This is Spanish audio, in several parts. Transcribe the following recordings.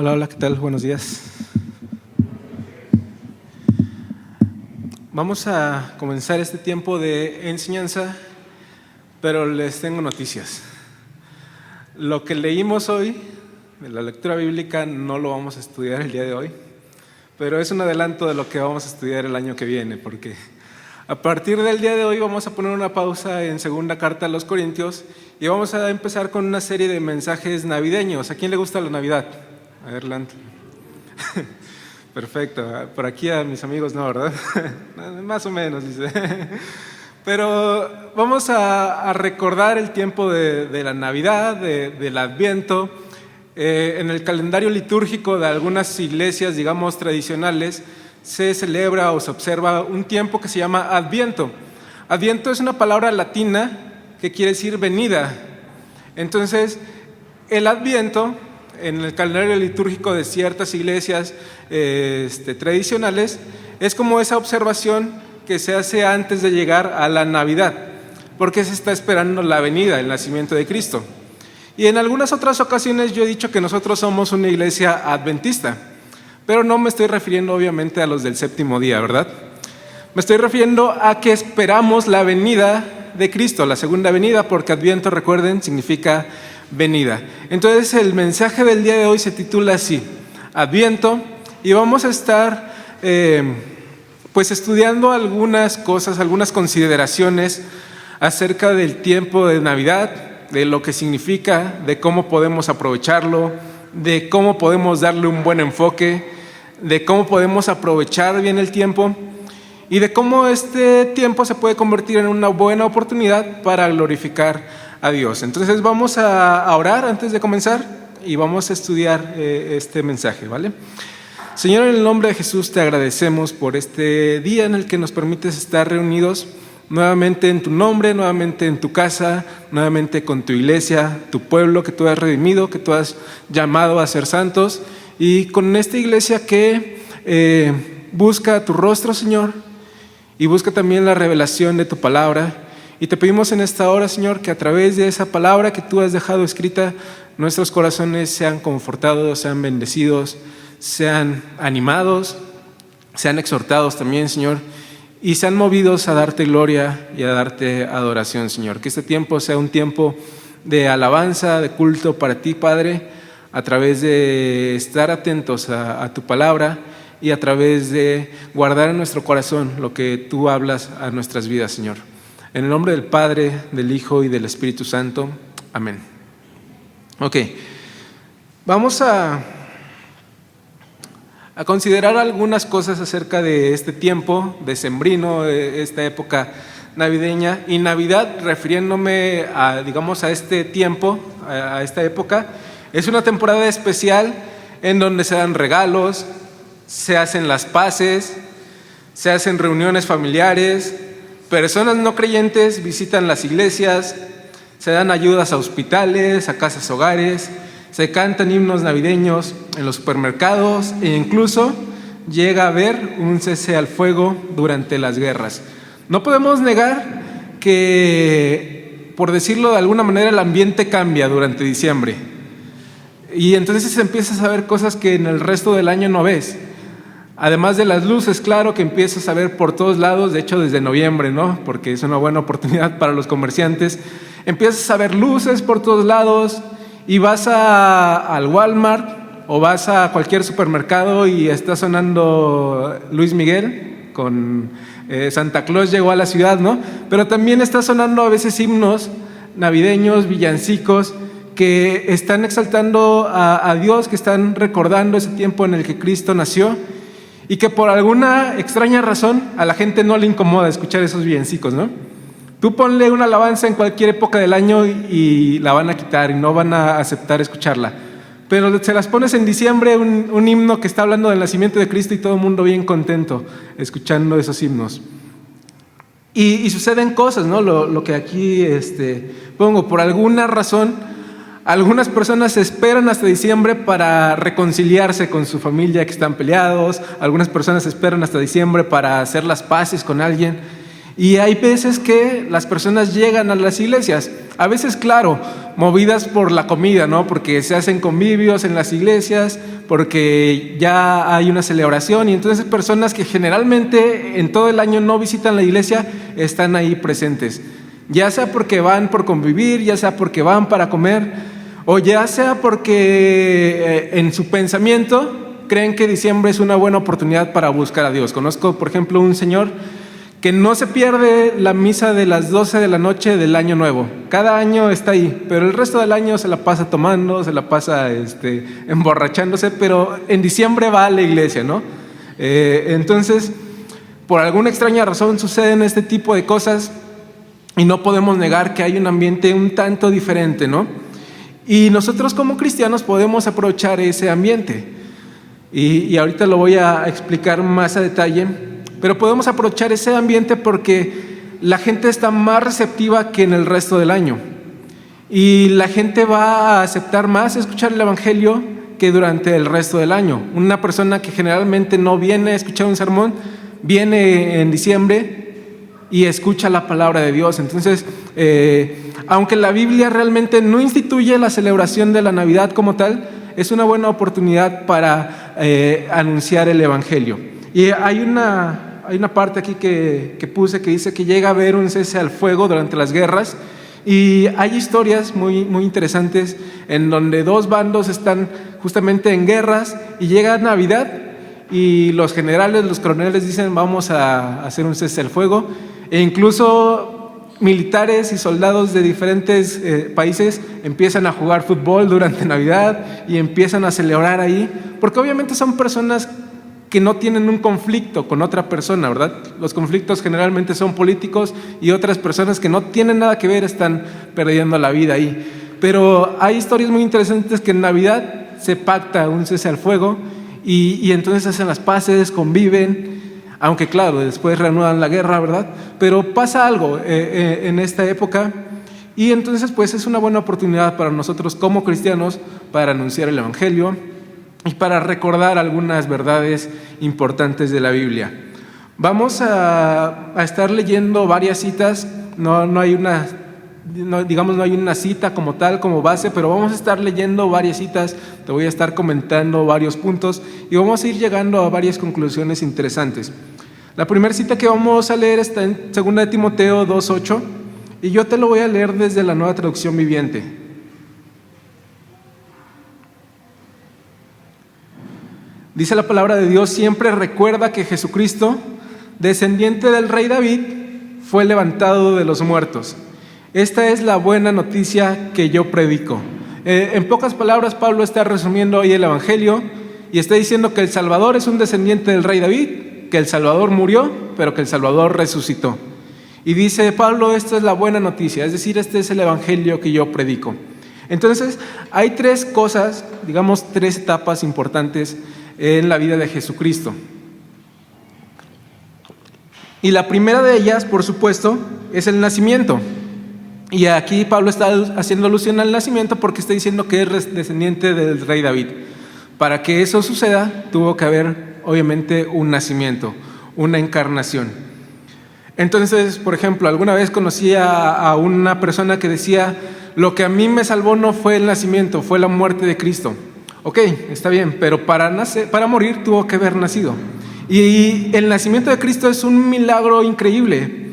Hola, hola, ¿qué tal? Buenos días. Vamos a comenzar este tiempo de enseñanza, pero les tengo noticias. Lo que leímos hoy, de la lectura bíblica, no lo vamos a estudiar el día de hoy, pero es un adelanto de lo que vamos a estudiar el año que viene, porque a partir del día de hoy vamos a poner una pausa en segunda carta a los Corintios y vamos a empezar con una serie de mensajes navideños. ¿A quién le gusta la Navidad? A ver, Lante. Perfecto. Por aquí a mis amigos no, ¿verdad? Más o menos, dice. Pero vamos a recordar el tiempo de la Navidad, del Adviento. En el calendario litúrgico de algunas iglesias, digamos, tradicionales, se celebra o se observa un tiempo que se llama Adviento. Adviento es una palabra latina que quiere decir venida. Entonces, el Adviento, en el calendario litúrgico de ciertas iglesias tradicionales, es como esa observación que se hace antes de llegar a la Navidad, porque se está esperando la venida, el nacimiento de Cristo. Y en algunas otras ocasiones yo he dicho que nosotros somos una iglesia adventista, pero no me estoy refiriendo obviamente a los del séptimo día, ¿verdad? Me estoy refiriendo a que esperamos la venida de Cristo, la segunda venida, porque Adviento, recuerden, significa venida. Entonces el mensaje del día de hoy se titula así, Adviento, y vamos a estar pues estudiando algunas cosas, algunas consideraciones acerca del tiempo de Navidad, de lo que significa, de cómo podemos aprovecharlo, de cómo podemos darle un buen enfoque, de cómo podemos aprovechar bien el tiempo y de cómo este tiempo se puede convertir en una buena oportunidad para glorificar a Dios. Entonces vamos a orar antes de comenzar y vamos a estudiar este mensaje, ¿vale? Señor, en el nombre de Jesús te agradecemos por este día en el que nos permites estar reunidos nuevamente en tu nombre, nuevamente en tu casa, nuevamente con tu iglesia, tu pueblo que tú has redimido, que tú has llamado a ser santos, y con esta iglesia que busca tu rostro, Señor, y busca también la revelación de tu palabra. Y te pedimos en esta hora, Señor, que a través de esa palabra que tú has dejado escrita, nuestros corazones sean confortados, sean bendecidos, sean animados, sean exhortados también, Señor, y sean movidos a darte gloria y a darte adoración, Señor. Que este tiempo sea un tiempo de alabanza, de culto para ti, Padre, a través de estar atentos a tu palabra y a través de guardar en nuestro corazón lo que tú hablas a nuestras vidas, Señor. En el nombre del Padre, del Hijo y del Espíritu Santo. Amén. Ok, vamos a considerar algunas cosas acerca de este tiempo decembrino, esta época navideña. Y Navidad, refiriéndome digamos, a este tiempo, a esta época, es una temporada especial en donde se dan regalos, se hacen las paces, se hacen reuniones familiares. Personas no creyentes visitan las iglesias, se dan ayudas a hospitales, a casas hogares, se cantan himnos navideños en los supermercados e incluso llega a haber un cese al fuego durante las guerras. No podemos negar que, por decirlo de alguna manera, el ambiente cambia durante diciembre y entonces empiezas a ver cosas que en el resto del año no ves. Además de las luces, claro, que empiezas a ver por todos lados, de hecho desde noviembre, ¿no? Porque es una buena oportunidad para los comerciantes. Empiezas a ver luces por todos lados y vas al Walmart o vas a cualquier supermercado y está sonando Luis Miguel con Santa Claus llegó a la ciudad, ¿no? Pero también está sonando a veces himnos navideños, villancicos, que están exaltando a Dios, que están recordando ese tiempo en el que Cristo nació. Y que por alguna extraña razón a la gente no le incomoda escuchar esos villancicos, ¿no? Tú ponle una alabanza en cualquier época del año y la van a quitar y no van a aceptar escucharla. Pero se las pones en diciembre, un himno que está hablando del nacimiento de Cristo y todo el mundo bien contento escuchando esos himnos. Y suceden cosas, ¿no? Lo que aquí pongo, por alguna razón, algunas personas esperan hasta diciembre para reconciliarse con su familia que están peleados. Algunas personas esperan hasta diciembre para hacer las paces con alguien. Y hay veces que las personas llegan a las iglesias, a veces, claro, movidas por la comida, ¿no? Porque se hacen convivios en las iglesias, porque ya hay una celebración, y entonces personas que generalmente en todo el año no visitan la iglesia están ahí presentes. Ya sea porque van por convivir, ya sea porque van para comer, o ya sea porque en su pensamiento creen que diciembre es una buena oportunidad para buscar a Dios. Conozco, por ejemplo, un señor que no se pierde la misa de las 12 de la noche del Año Nuevo. Cada año está ahí, pero el resto del año se la pasa tomando, se la pasa emborrachándose, pero en diciembre va a la iglesia, ¿no? Entonces, por alguna extraña razón suceden este tipo de cosas y no podemos negar que hay un ambiente un tanto diferente, ¿no? Y nosotros como cristianos podemos aprovechar ese ambiente. Y ahorita lo voy a explicar más a detalle, pero podemos aprovechar ese ambiente porque la gente está más receptiva que en el resto del año. Y la gente va a aceptar más escuchar el evangelio que durante el resto del año. Una persona que generalmente no viene a escuchar un sermón, viene en diciembre y escucha la palabra de Dios. Entonces, aunque la Biblia realmente no instituye la celebración de la Navidad como tal, es una buena oportunidad para anunciar el evangelio. Y hay una parte aquí que puse que dice que llega a haber un cese al fuego durante las guerras, y hay historias muy, muy interesantes en donde dos bandos están justamente en guerras y llega Navidad y los generales, los coroneles dicen vamos a hacer un cese al fuego, e incluso militares y soldados de diferentes países empiezan a jugar fútbol durante Navidad y empiezan a celebrar ahí, porque obviamente son personas que no tienen un conflicto con otra persona, ¿verdad? Los conflictos generalmente son políticos y otras personas que no tienen nada que ver están perdiendo la vida ahí. Pero hay historias muy interesantes que en Navidad se pacta un cese al fuego y entonces hacen las paces, conviven, aunque claro, después reanudan la guerra, ¿verdad? Pero pasa algo en esta época y entonces pues es una buena oportunidad para nosotros como cristianos para anunciar el evangelio y para recordar algunas verdades importantes de la Biblia. Vamos a estar leyendo varias citas, no hay una cita como tal, como base, pero vamos a estar leyendo varias citas, te voy a estar comentando varios puntos y vamos a ir llegando a varias conclusiones interesantes. La primera cita que vamos a leer está en 2 de Timoteo 2:8 y yo te lo voy a leer desde la Nueva Traducción Viviente. Dice la palabra de Dios: siempre recuerda que Jesucristo, descendiente del rey David, fue levantado de los muertos. Esta es la buena noticia que yo predico. En pocas palabras, Pablo está resumiendo hoy el evangelio y está diciendo que el Salvador es un descendiente del rey David, que el Salvador murió, pero que el Salvador resucitó. Y dice Pablo, esta es la buena noticia, es decir, este es el evangelio que yo predico. Entonces, hay tres cosas, digamos, tres etapas importantes en la vida de Jesucristo. Y la primera de ellas, por supuesto, es el nacimiento. Y aquí Pablo está haciendo alusión al nacimiento porque está diciendo que es descendiente del rey David. Para que eso suceda, tuvo que haber, obviamente, un nacimiento, una encarnación. Entonces, por ejemplo, alguna vez conocí a una persona que decía: lo que a mí me salvó no fue el nacimiento, fue la muerte de Cristo. Ok, está bien, pero para morir tuvo que haber nacido. Y el nacimiento de Cristo es un milagro increíble,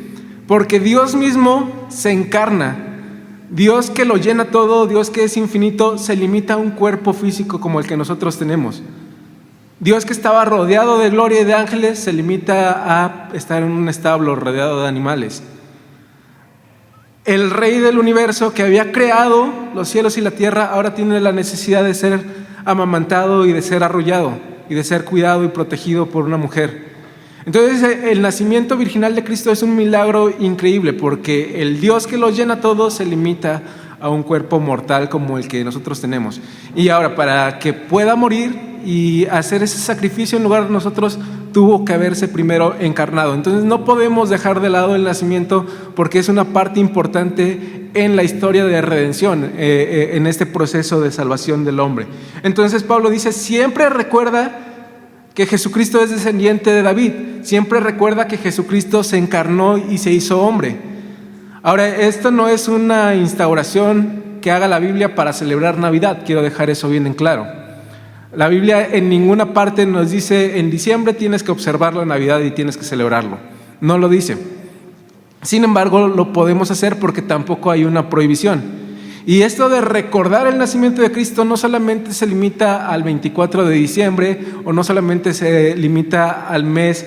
porque Dios mismo se encarna. Dios que lo llena todo, Dios que es infinito, se limita a un cuerpo físico como el que nosotros tenemos. Dios que estaba rodeado de gloria y de ángeles, se limita a estar en un establo rodeado de animales. El rey del universo que había creado los cielos y la tierra, ahora tiene la necesidad de ser amamantado y de ser arrullado y de ser cuidado y protegido por una mujer. Entonces el nacimiento virginal de Cristo es un milagro increíble porque el Dios que lo llena todo se limita a un cuerpo mortal como el que nosotros tenemos. Y ahora, para que pueda morir y hacer ese sacrificio en lugar de nosotros, tuvo que haberse primero encarnado. Entonces no podemos dejar de lado el nacimiento porque es una parte importante en la historia de redención, en este proceso de salvación del hombre. Entonces Pablo dice: siempre recuerda que Jesucristo es descendiente de David. Siempre recuerda que Jesucristo se encarnó y se hizo hombre. Ahora, esto no es una instauración que haga la Biblia para celebrar Navidad. Quiero dejar eso bien en claro. La Biblia en ninguna parte nos dice en diciembre tienes que observar la Navidad y tienes que celebrarlo. No lo dice. Sin embargo, lo podemos hacer porque tampoco hay una prohibición. Y esto de recordar el nacimiento de Cristo no solamente se limita al 24 de diciembre o no solamente se limita al mes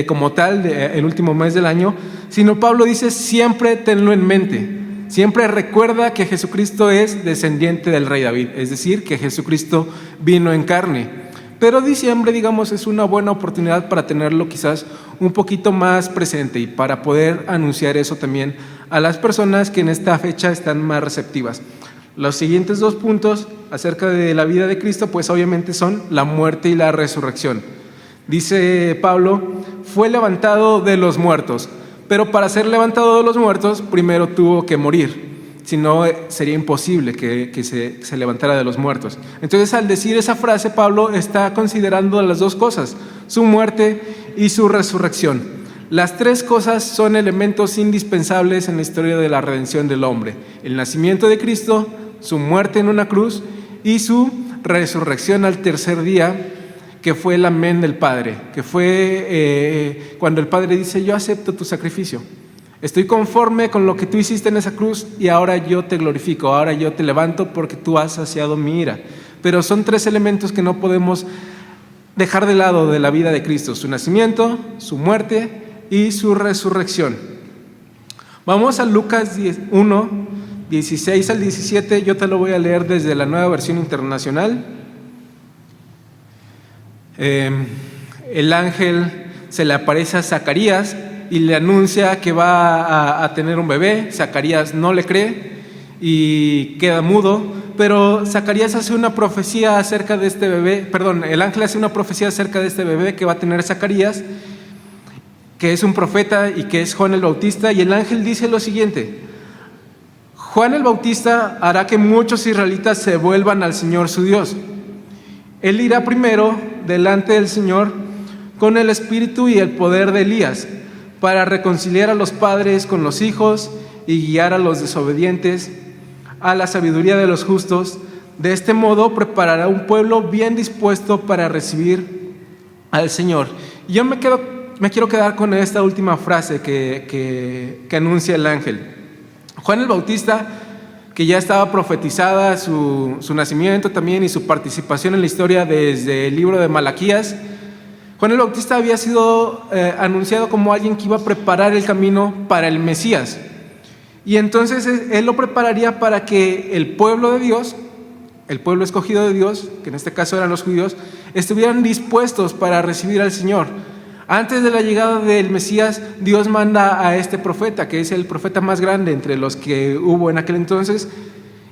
como tal, el último mes del año, sino Pablo dice siempre tenlo en mente. Siempre recuerda que Jesucristo es descendiente del rey David, es decir, que Jesucristo vino en carne. Pero diciembre, digamos, es una buena oportunidad para tenerlo quizás un poquito más presente y para poder anunciar eso también a las personas que en esta fecha están más receptivas. Los siguientes 2 puntos acerca de la vida de Cristo, pues obviamente son la muerte y la resurrección. Dice Pablo, fue levantado de los muertos. Pero para ser levantado de los muertos, primero tuvo que morir. Si no, sería imposible que se levantara de los muertos. Entonces, al decir esa frase, Pablo está considerando las 2 cosas, su muerte y su resurrección. Las 3 cosas son elementos indispensables en la historia de la redención del hombre. El nacimiento de Cristo, su muerte en una cruz y su resurrección al tercer día, que fue el amén del Padre, que fue cuando el Padre dice, yo acepto tu sacrificio, estoy conforme con lo que tú hiciste en esa cruz y ahora yo te glorifico, ahora yo te levanto porque tú has saciado mi ira. Pero son 3 elementos que no podemos dejar de lado de la vida de Cristo, su nacimiento, su muerte y su resurrección. Vamos a Lucas 1, 16 al 17, yo te lo voy a leer desde la Nueva Versión Internacional. El ángel se le aparece a Zacarías y le anuncia que va a tener un bebé. Zacarías no le cree y queda mudo, pero Zacarías hace una profecía acerca de este bebé, el ángel hace una profecía acerca de este bebé que va a tener Zacarías, que es un profeta y que es Juan el Bautista, y el ángel dice lo siguiente: Juan el Bautista hará que muchos israelitas se vuelvan al Señor su Dios. Él irá primero delante del Señor con el espíritu y el poder de Elías, para reconciliar a los padres con los hijos y guiar a los desobedientes a la sabiduría de los justos. De este modo preparará un pueblo bien dispuesto para recibir al Señor. Y yo me quiero quedar con esta última frase que anuncia el ángel. Juan el Bautista, que ya estaba profetizada su nacimiento también y su participación en la historia desde el libro de Malaquías. Juan el Bautista había sido anunciado como alguien que iba a preparar el camino para el Mesías. Y entonces él lo prepararía para que el pueblo de Dios, el pueblo escogido de Dios, que en este caso eran los judíos, estuvieran dispuestos para recibir al Señor. Antes de la llegada del Mesías, Dios manda a este profeta, que es el profeta más grande entre los que hubo en aquel entonces,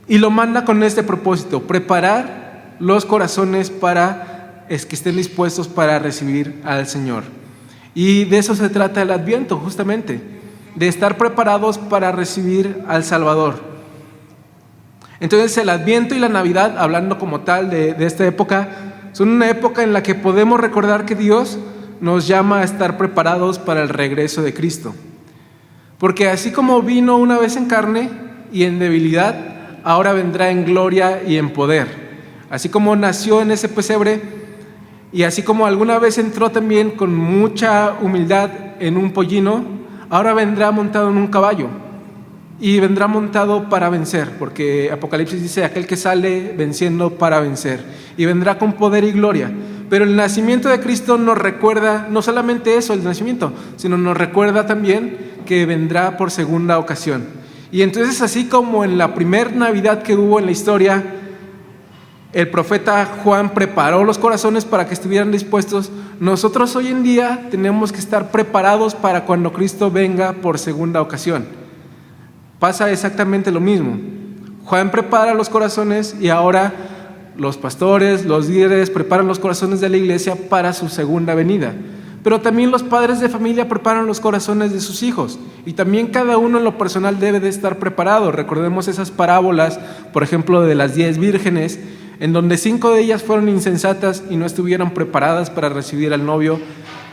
y lo manda con este propósito: preparar los corazones para que estén dispuestos para recibir al Señor. Y de eso se trata el Adviento, justamente, de estar preparados para recibir al Salvador. Entonces el Adviento y la Navidad, hablando como tal de esta época, son una época en la que podemos recordar que Dios nos llama a estar preparados para el regreso de Cristo. Porque así como vino una vez en carne y en debilidad, ahora vendrá en gloria y en poder. Así como nació en ese pesebre y así como alguna vez entró también con mucha humildad en un pollino, ahora vendrá montado en un caballo y vendrá montado para vencer, porque Apocalipsis dice: aquel que sale venciendo para vencer, y vendrá con poder y gloria. Pero el nacimiento de Cristo nos recuerda no solamente eso, el nacimiento, sino nos recuerda también que vendrá por segunda ocasión. Y entonces, así como en la primer Navidad que hubo en la historia, el profeta Juan preparó los corazones para que estuvieran dispuestos, nosotros hoy en día tenemos que estar preparados para cuando Cristo venga por segunda ocasión. Pasa exactamente lo mismo. Juan prepara los corazones y ahora los pastores, los líderes preparan los corazones de la iglesia para su segunda venida. Pero también los padres de familia preparan los corazones de sus hijos, y también cada uno en lo personal debe de estar preparado. Recordemos esas parábolas, por ejemplo, de las 10 vírgenes, en donde 5 de ellas fueron insensatas y no estuvieron preparadas para recibir al novio,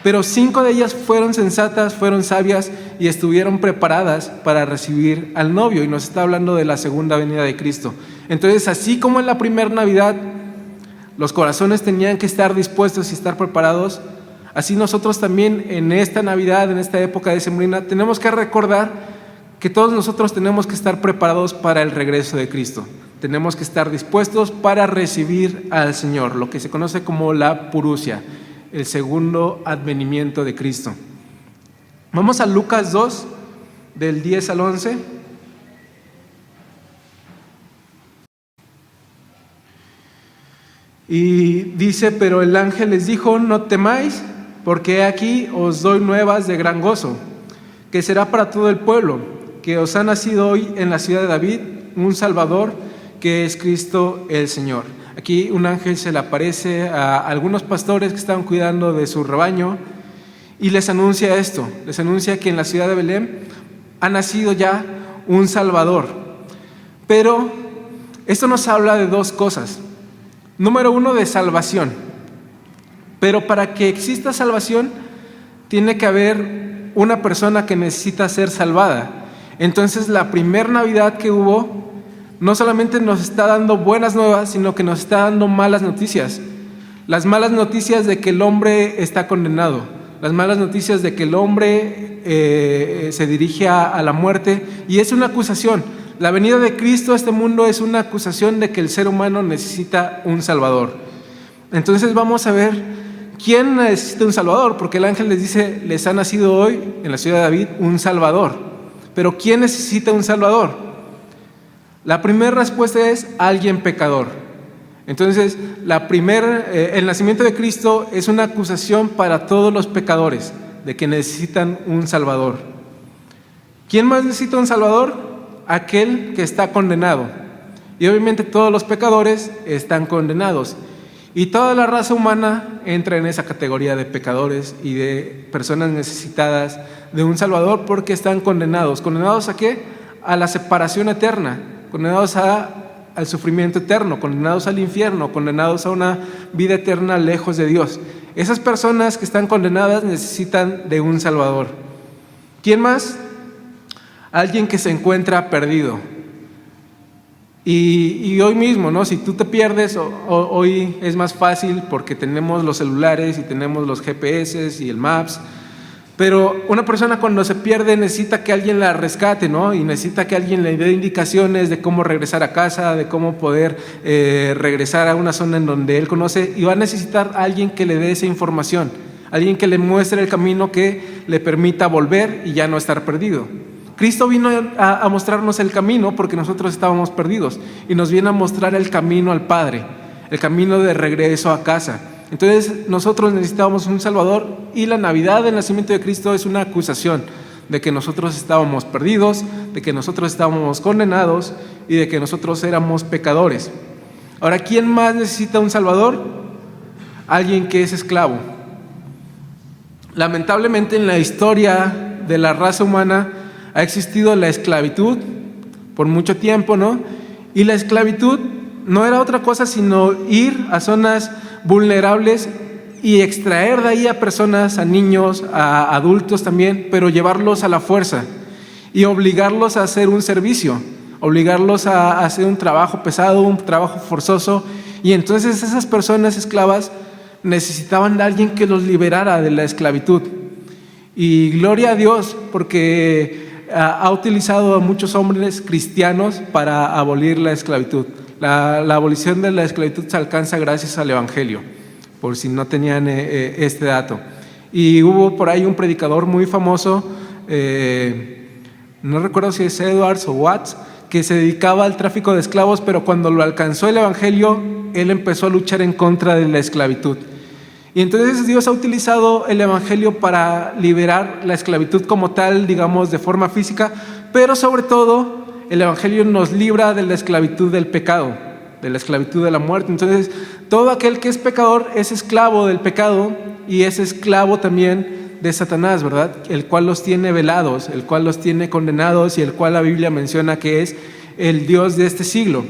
pero 5 de ellas fueron sensatas, fueron sabias y estuvieron preparadas para recibir al novio. Y nos está hablando de la segunda venida de Cristo. Entonces, así como en la primera Navidad los corazones tenían que estar dispuestos y estar preparados, así nosotros también en esta Navidad, en esta época decembrina, tenemos que recordar que todos nosotros tenemos que estar preparados para el regreso de Cristo. Tenemos que estar dispuestos para recibir al Señor, lo que se conoce como la parusia, el segundo advenimiento de Cristo. Vamos a Lucas 2, del 10 al 11. Y dice: pero el ángel les dijo: no temáis, porque aquí os doy nuevas de gran gozo, que será para todo el pueblo, que os ha nacido hoy en la ciudad de David un Salvador, que es Cristo el Señor. Aquí un ángel se le aparece a algunos pastores que estaban cuidando de su rebaño y les anuncia esto, les anuncia que en la ciudad de Belén ha nacido ya un Salvador. Pero esto nos habla de 2 cosas. Número 1, de salvación. Pero para que exista salvación, tiene que haber una persona que necesita ser salvada. Entonces, la primera Navidad que hubo, no solamente nos está dando buenas nuevas, sino que nos está dando malas noticias. Las malas noticias de que el hombre está condenado. Las malas noticias de que el hombre se dirige a la muerte. Y es una acusación. La venida de Cristo a este mundo es una acusación de que el ser humano necesita un Salvador. Entonces vamos a ver quién necesita un Salvador, porque el ángel les dice: les ha nacido hoy en la ciudad de David un Salvador. Pero ¿quién necesita un Salvador? La primera respuesta es alguien pecador. Entonces, el nacimiento de Cristo es una acusación para todos los pecadores de que necesitan un Salvador. ¿Quién más necesita un Salvador? Aquel que está condenado. Y obviamente todos los pecadores están condenados. Y toda la raza humana entra en esa categoría de pecadores y de personas necesitadas de un Salvador, porque están condenados. ¿Condenados a qué? A la separación eterna, condenados al sufrimiento eterno, condenados al infierno, condenados a una vida eterna lejos de Dios. Esas personas que están condenadas necesitan de un Salvador. ¿Quién más? Alguien que se encuentra perdido. Y hoy mismo, ¿no? Si tú te pierdes, hoy es más fácil porque tenemos los celulares y tenemos los GPS y el Maps. Pero una persona cuando se pierde necesita que alguien la rescate, ¿no? Y necesita que alguien le dé indicaciones de cómo regresar a casa, de cómo poder regresar a una zona en donde él conoce. Y va a necesitar a alguien que le dé esa información, alguien que le muestre el camino que le permita volver y ya no estar perdido. Cristo vino a mostrarnos el camino porque nosotros estábamos perdidos, y nos viene a mostrar el camino al Padre, el camino de regreso a casa. Entonces nosotros necesitábamos un Salvador, y la Navidad del nacimiento de Cristo es una acusación de que nosotros estábamos perdidos, de que nosotros estábamos condenados y de que nosotros éramos pecadores. Ahora, ¿quién más necesita un Salvador? Alguien que es esclavo. Lamentablemente en la historia de la raza humana ha existido la esclavitud por mucho tiempo, ¿no? Y la esclavitud no era otra cosa sino ir a zonas vulnerables y extraer de ahí a personas, a niños, a adultos también, pero llevarlos a la fuerza y obligarlos a hacer un servicio, obligarlos a hacer un trabajo pesado, un trabajo forzoso. Y entonces esas personas esclavas necesitaban de alguien que los liberara de la esclavitud. Y gloria a Dios, porque ha utilizado a muchos hombres cristianos para abolir la esclavitud. La abolición de la esclavitud se alcanza gracias al Evangelio, por si no tenían este dato. Y hubo por ahí un predicador muy famoso, no recuerdo si es Edwards o Watts, que se dedicaba al tráfico de esclavos, pero cuando lo alcanzó el Evangelio, él empezó a luchar en contra de la esclavitud. Y entonces Dios ha utilizado el Evangelio para liberar la esclavitud como tal, digamos, de forma física, pero sobre todo el Evangelio nos libra de la esclavitud del pecado, de la esclavitud de la muerte. Entonces, todo aquel que es pecador es esclavo del pecado y es esclavo también de Satanás, ¿verdad? El cual los tiene velados, el cual los tiene condenados y el cual la Biblia menciona que es el Dios de este siglo.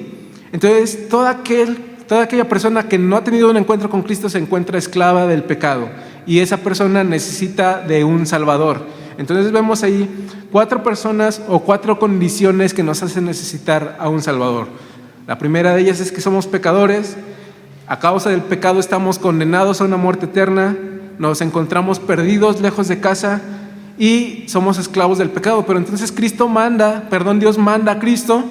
Entonces, todo aquel toda aquella persona que no ha tenido un encuentro con Cristo se encuentra esclava del pecado y esa persona necesita de un Salvador. Entonces vemos ahí 4 personas o 4 condiciones que nos hacen necesitar a un Salvador. La primera de ellas es que somos pecadores, a causa del pecado estamos condenados a una muerte eterna, nos encontramos perdidos lejos de casa y somos esclavos del pecado. Pero entonces Dios manda a Cristo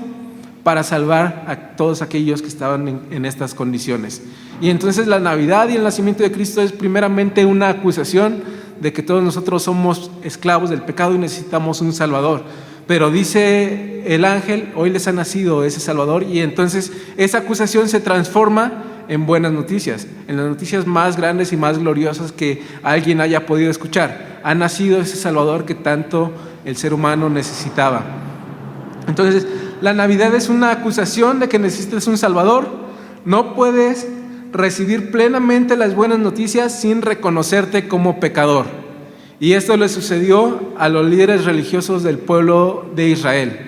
para salvar a todos aquellos que estaban en estas condiciones. Y entonces la Navidad y el nacimiento de Cristo es primeramente una acusación de que todos nosotros somos esclavos del pecado y necesitamos un Salvador. Pero dice el ángel, hoy les ha nacido ese Salvador, y entonces esa acusación se transforma en buenas noticias, en las noticias más grandes y más gloriosas que alguien haya podido escuchar. Ha nacido ese Salvador que tanto el ser humano necesitaba. Entonces, la Navidad es una acusación de que necesitas un Salvador. No puedes recibir plenamente las buenas noticias sin reconocerte como pecador. Y esto le sucedió a los líderes religiosos del pueblo de Israel.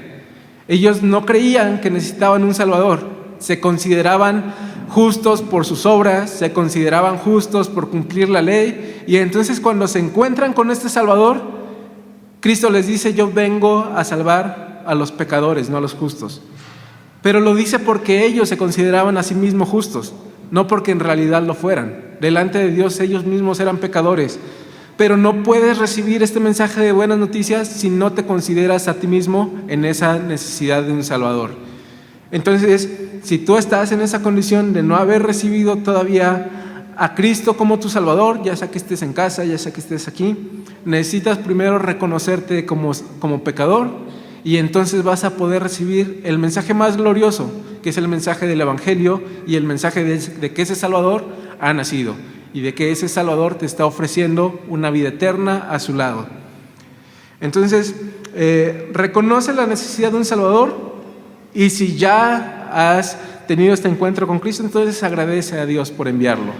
Ellos no creían que necesitaban un Salvador. Se consideraban justos por sus obras, se consideraban justos por cumplir la ley. Y entonces cuando se encuentran con este Salvador, Cristo les dice: yo vengo a salvar a los pecadores, no a los justos. Pero lo dice porque ellos se consideraban a sí mismos justos, no porque en realidad lo fueran. Delante de Dios ellos mismos eran pecadores. Pero no puedes recibir este mensaje de buenas noticias si no te consideras a ti mismo en esa necesidad de un Salvador. Entonces, si tú estás en esa condición de no haber recibido todavía a Cristo como tu Salvador, ya sea que estés en casa, ya sea que estés aquí, necesitas primero reconocerte como pecador, y entonces vas a poder recibir el mensaje más glorioso, que es el mensaje del Evangelio y el mensaje de que ese Salvador ha nacido y de que ese Salvador te está ofreciendo una vida eterna a su lado. Entonces, reconoce la necesidad de un Salvador, y si ya has tenido este encuentro con Cristo, entonces agradece a Dios por enviarlo,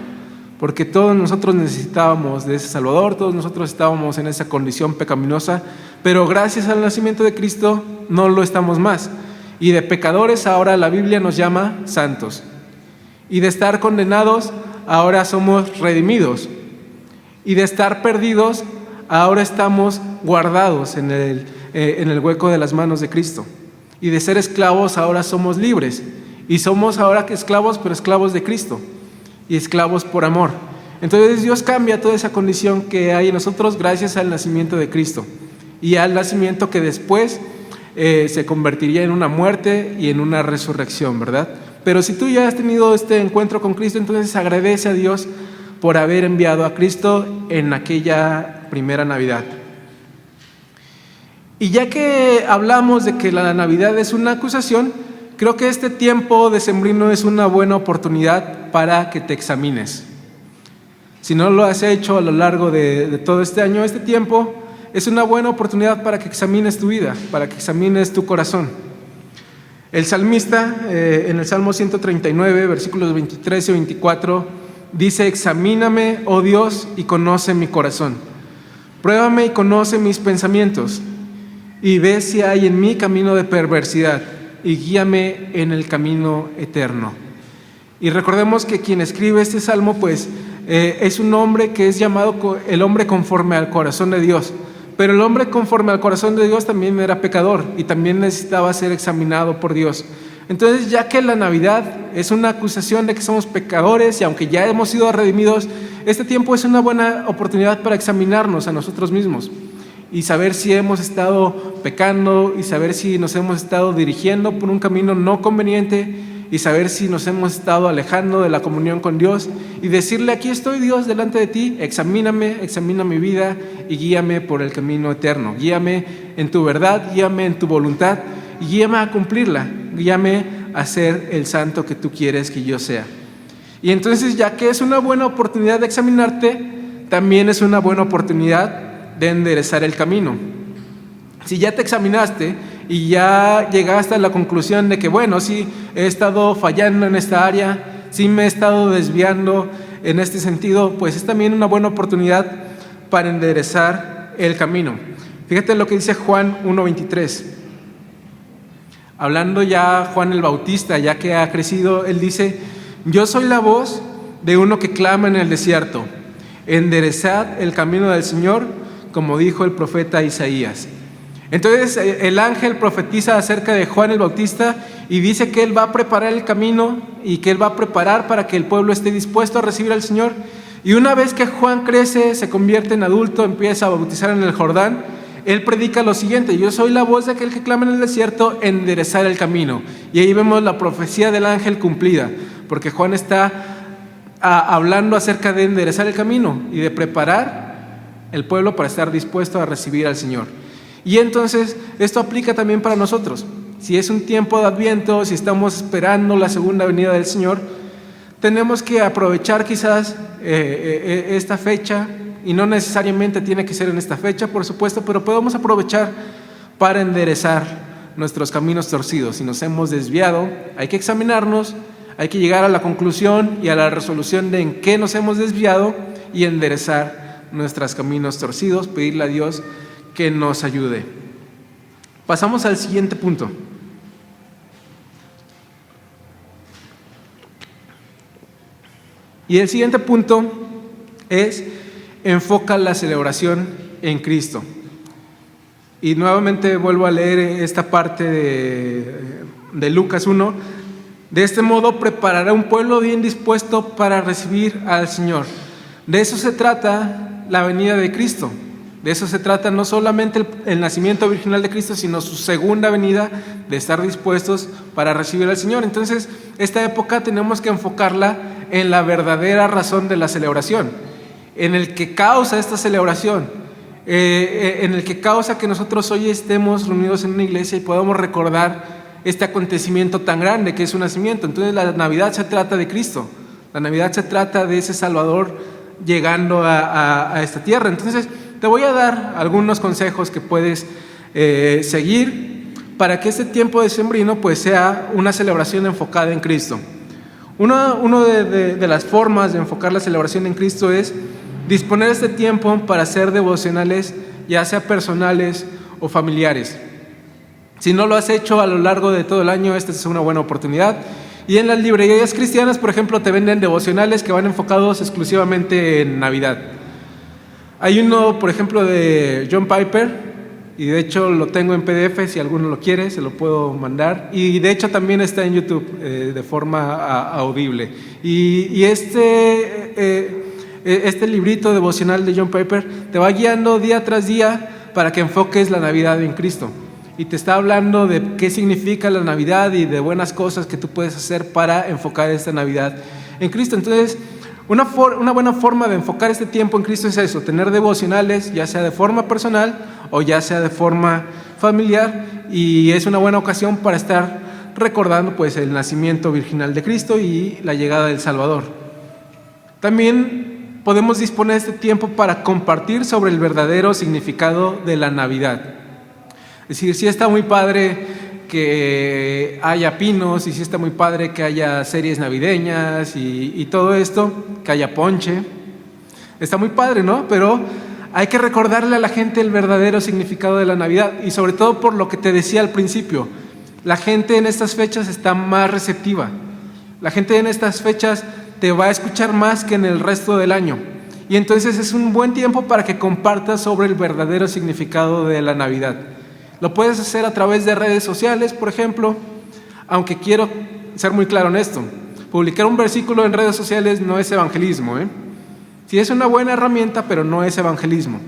porque todos nosotros necesitábamos de ese Salvador, todos nosotros estábamos en esa condición pecaminosa, pero gracias al nacimiento de Cristo no lo estamos más, y de pecadores ahora la Biblia nos llama santos, y de estar condenados ahora somos redimidos, y de estar perdidos ahora estamos guardados en el hueco de las manos de Cristo, y de ser esclavos ahora somos libres, y somos ahora que esclavos, pero esclavos de Cristo y esclavos por amor. Entonces Dios cambia toda esa condición que hay en nosotros gracias al nacimiento de Cristo y al nacimiento que después se convertiría en una muerte y en una resurrección, ¿verdad? Pero si tú ya has tenido este encuentro con Cristo, entonces agradece a Dios por haber enviado a Cristo en aquella primera Navidad. Y ya que hablamos de que la Navidad es una acusación, creo que este tiempo decembrino es una buena oportunidad para que te examines. Si no lo has hecho a lo largo de todo este año, este tiempo es una buena oportunidad para que examines tu vida, para que examines tu corazón. El salmista, en el Salmo 139, versículos 23 y 24, dice: examíname, oh Dios, y conoce mi corazón. Pruébame y conoce mis pensamientos, y ve si hay en mí camino de perversidad, y guíame en el camino eterno. Y recordemos que quien escribe este salmo, pues, es un hombre que es llamado el hombre conforme al corazón de Dios. Pero el hombre conforme al corazón de Dios también era pecador y también necesitaba ser examinado por Dios. Entonces, ya que la Navidad es una acusación de que somos pecadores y aunque ya hemos sido redimidos, este tiempo es una buena oportunidad para examinarnos a nosotros mismos y saber si hemos estado pecando y saber si nos hemos estado dirigiendo por un camino no conveniente y saber si nos hemos estado alejando de la comunión con Dios y decirle: aquí estoy, Dios, delante de ti, examíname, examina mi vida y guíame por el camino eterno, guíame en tu verdad, guíame en tu voluntad y guíame a cumplirla, guíame a ser el santo que tú quieres que yo sea. Y entonces, ya que es una buena oportunidad de examinarte, también es una buena oportunidad de enderezar el camino. Si ya te examinaste y ya llegaste a la conclusión de que, bueno, sí, he estado fallando en esta área, sí me he estado desviando en este sentido, pues es también una buena oportunidad para enderezar el camino. Fíjate lo que dice Juan 1:23. Hablando ya Juan el Bautista, ya que ha crecido, él dice: yo soy la voz de uno que clama en el desierto, enderezad el camino del Señor, como dijo el profeta Isaías. Entonces el ángel profetiza acerca de Juan el Bautista y dice que él va a preparar el camino y que él va a preparar para que el pueblo esté dispuesto a recibir al Señor. Y una vez que Juan crece, se convierte en adulto, empieza a bautizar en el Jordán, él predica lo siguiente: yo soy la voz de aquel que clama en el desierto, enderezar el camino. Y ahí vemos la profecía del ángel cumplida, porque Juan está hablando acerca de enderezar el camino y de preparar el pueblo para estar dispuesto a recibir al Señor. Y entonces esto aplica también para nosotros. Si es un tiempo de Adviento, si estamos esperando la segunda venida del Señor, tenemos que aprovechar quizás esta fecha, y no necesariamente tiene que ser en esta fecha, por supuesto, pero podemos aprovechar para enderezar nuestros caminos torcidos. Si nos hemos desviado, hay que examinarnos, hay que llegar a la conclusión y a la resolución de en qué nos hemos desviado y enderezar nuestros caminos torcidos, pedirle a Dios que nos ayude. Pasamos al siguiente punto. Y el siguiente punto es: enfoca la celebración en Cristo. Y nuevamente vuelvo a leer esta parte de Lucas 1. De este modo preparará un pueblo bien dispuesto para recibir al Señor. De eso se trata la venida de Cristo. De eso se trata no solamente el nacimiento virginal de Cristo, sino su segunda venida, de estar dispuestos para recibir al Señor. Entonces, esta época tenemos que enfocarla en la verdadera razón de la celebración, en el que causa esta celebración, en el que causa que nosotros hoy estemos reunidos en una iglesia y podamos recordar este acontecimiento tan grande que es su nacimiento. Entonces, la Navidad se trata de Cristo, la Navidad se trata de ese Salvador llegando a esta tierra. Entonces, te voy a dar algunos consejos que puedes seguir para que este tiempo decembrino pues sea una celebración enfocada en Cristo. Una de las formas de enfocar la celebración en Cristo es disponer este tiempo para hacer devocionales, ya sea personales o familiares. Si no lo has hecho a lo largo de todo el año, esta es una buena oportunidad. Y en las librerías cristianas, por ejemplo, te venden devocionales que van enfocados exclusivamente en Navidad. Hay uno, por ejemplo, de John Piper, y de hecho lo tengo en PDF, si alguno lo quiere, se lo puedo mandar. Y de hecho también está en YouTube de forma audible. Y este librito devocional de John Piper te va guiando día tras día para que enfoques la Navidad en Cristo. Y te está hablando de qué significa la Navidad y de buenas cosas que tú puedes hacer para enfocar esta Navidad en Cristo. Entonces, una buena forma de enfocar este tiempo en Cristo es eso: tener devocionales, ya sea de forma personal o ya sea de forma familiar, y es una buena ocasión para estar recordando pues el nacimiento virginal de Cristo y la llegada del Salvador. También podemos disponer de este tiempo para compartir sobre el verdadero significado de la Navidad. Es decir, sí está muy padre que haya pinos, y sí está muy padre que haya series navideñas y todo esto, que haya ponche. Está muy padre, ¿no? Pero hay que recordarle a la gente el verdadero significado de la Navidad, y sobre todo por lo que te decía al principio, la gente en estas fechas está más receptiva. La gente en estas fechas te va a escuchar más que en el resto del año. Y entonces es un buen tiempo para que compartas sobre el verdadero significado de la Navidad. Lo puedes hacer a través de redes sociales, por ejemplo, aunque quiero ser muy claro en esto. Publicar un versículo en redes sociales no es evangelismo, Sí es una buena herramienta, pero no es evangelismo.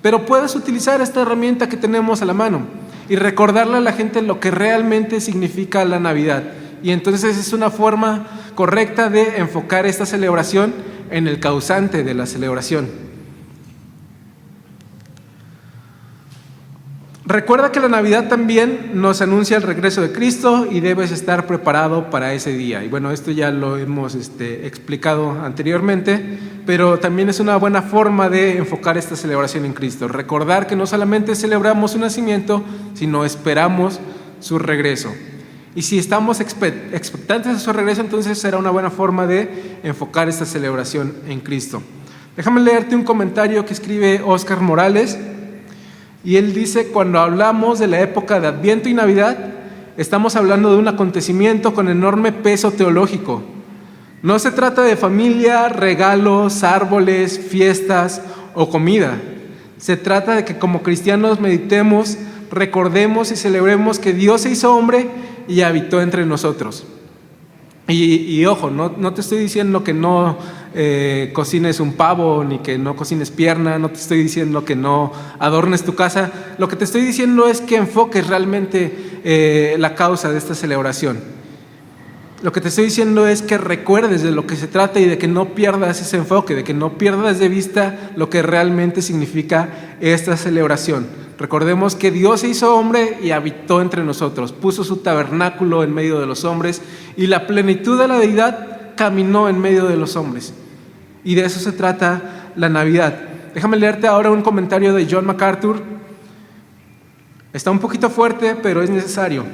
Pero puedes utilizar esta herramienta que tenemos a la mano y recordarle a la gente lo que realmente significa la Navidad. Y entonces es una forma correcta de enfocar esta celebración en el causante de la celebración. Recuerda que la Navidad también nos anuncia el regreso de Cristo y debes estar preparado para ese día. Y bueno, esto ya lo hemos explicado anteriormente, pero también es una buena forma de enfocar esta celebración en Cristo. Recordar que no solamente celebramos su nacimiento, sino esperamos su regreso. Y si estamos expectantes de su regreso, entonces será una buena forma de enfocar esta celebración en Cristo. Déjame leerte un comentario que escribe Oscar Morales. Y él dice: cuando hablamos de la época de Adviento y Navidad, estamos hablando de un acontecimiento con enorme peso teológico. No se trata de familia, regalos, árboles, fiestas o comida. Se trata de que como cristianos meditemos, recordemos y celebremos que Dios se hizo hombre y habitó entre nosotros. Y ojo, no te estoy diciendo que no cocines un pavo, ni que no cocines pierna, no te estoy diciendo que no adornes tu casa. Lo que te estoy diciendo es que enfoques realmente la causa de esta celebración. Lo que te estoy diciendo es que recuerdes de lo que se trata y de que no pierdas ese enfoque, de que no pierdas de vista lo que realmente significa esta celebración. Recordemos que Dios se hizo hombre y habitó entre nosotros, puso su tabernáculo en medio de los hombres y la plenitud de la deidad caminó en medio de los hombres. Y de eso se trata la Navidad. Déjame leerte ahora un comentario de John MacArthur. Está un poquito fuerte, pero es necesario.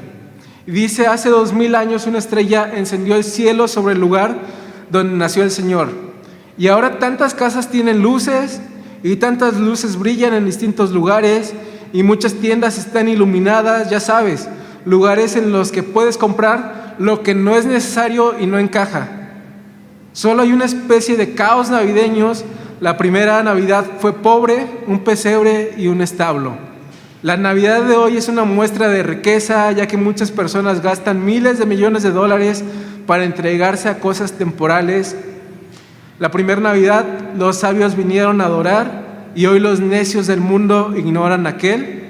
Dice: hace 2000 años una estrella encendió el cielo sobre el lugar donde nació el Señor. Y ahora tantas casas tienen luces y tantas luces brillan en distintos lugares y muchas tiendas están iluminadas, ya sabes, lugares en los que puedes comprar lo que no es necesario y no encaja. Solo hay una especie de caos navideños. La primera Navidad fue pobre, un pesebre y un establo. La Navidad de hoy es una muestra de riqueza, ya que muchas personas gastan miles de millones de dólares para entregarse a cosas temporales. La primera Navidad, los sabios vinieron a adorar y hoy los necios del mundo ignoran aquel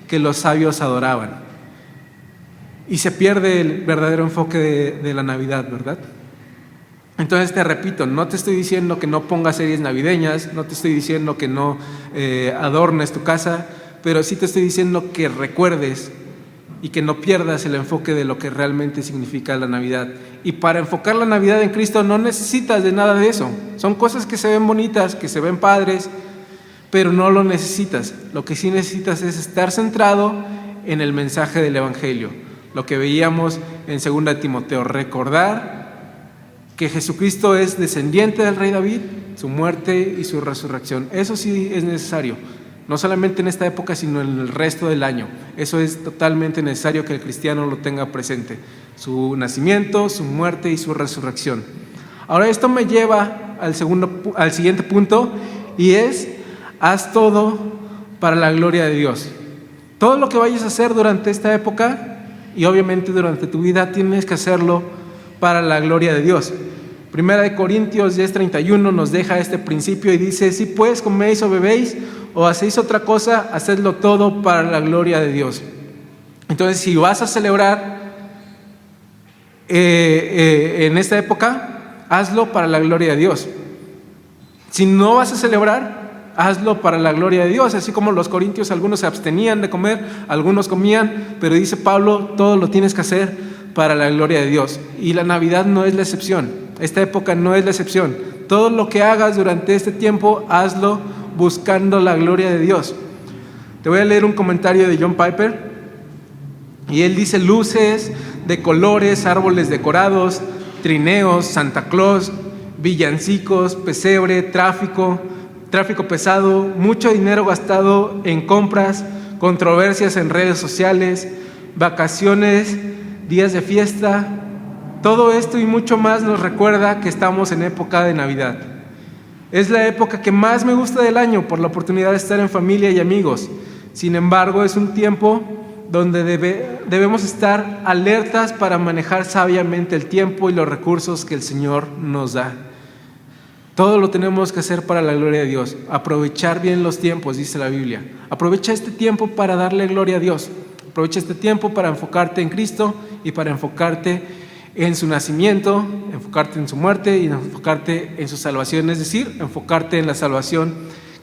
que los sabios adoraban. Y se pierde el verdadero enfoque de la Navidad, ¿verdad? Entonces te repito, no te estoy diciendo que no pongas series navideñas, no te estoy diciendo que no adornes tu casa, pero sí te estoy diciendo que recuerdes y que no pierdas el enfoque de lo que realmente significa la Navidad. Y para enfocar la Navidad en Cristo no necesitas de nada de eso. Son cosas que se ven bonitas, que se ven padres, pero no lo necesitas. Lo que sí necesitas es estar centrado en el mensaje del Evangelio. Lo que veíamos en 2 Timoteo, recordar que Jesucristo es descendiente del rey David, su muerte y su resurrección. Eso sí es necesario. No solamente en esta época, sino en el resto del año. Eso es totalmente necesario que el cristiano lo tenga presente. Su nacimiento, su muerte y su resurrección. Ahora esto me lleva al siguiente punto, y es: haz todo para la gloria de Dios. Todo lo que vayas a hacer durante esta época, y obviamente durante tu vida, tienes que hacerlo para la gloria de Dios. Primera de Corintios 10:31 nos deja este principio y dice: si pues coméis o bebéis o hacéis otra cosa, hacedlo todo para la gloria de Dios. Entonces, si vas a celebrar en esta época, hazlo para la gloria de Dios. Si no vas a celebrar, hazlo para la gloria de Dios. Así como los corintios, algunos se abstenían de comer, algunos comían, pero dice Pablo, todo lo tienes que hacer para la gloria de Dios. Y la Navidad no es la excepción. Esta época no es la excepción. Todo lo que hagas durante este tiempo, hazlo buscando la gloria de Dios. Te voy a leer un comentario de John Piper, y él dice: luces de colores, árboles decorados, trineos, Santa Claus, villancicos, pesebre, tráfico pesado, mucho dinero gastado en compras, controversias en redes sociales, vacaciones, días de fiesta. Todo esto y mucho más nos recuerda que estamos en época de Navidad. Es la época que más me gusta del año por la oportunidad de estar en familia y amigos. Sin embargo, es un tiempo donde debemos estar alertas para manejar sabiamente el tiempo y los recursos que el Señor nos da. Todo lo tenemos que hacer para la gloria de Dios. Aprovechar bien los tiempos, dice la Biblia. Aprovecha este tiempo para darle gloria a Dios. Aprovecha este tiempo para enfocarte en Cristo y para enfocarte en su nacimiento, enfocarte en su muerte y enfocarte en su salvación, es decir, enfocarte en la salvación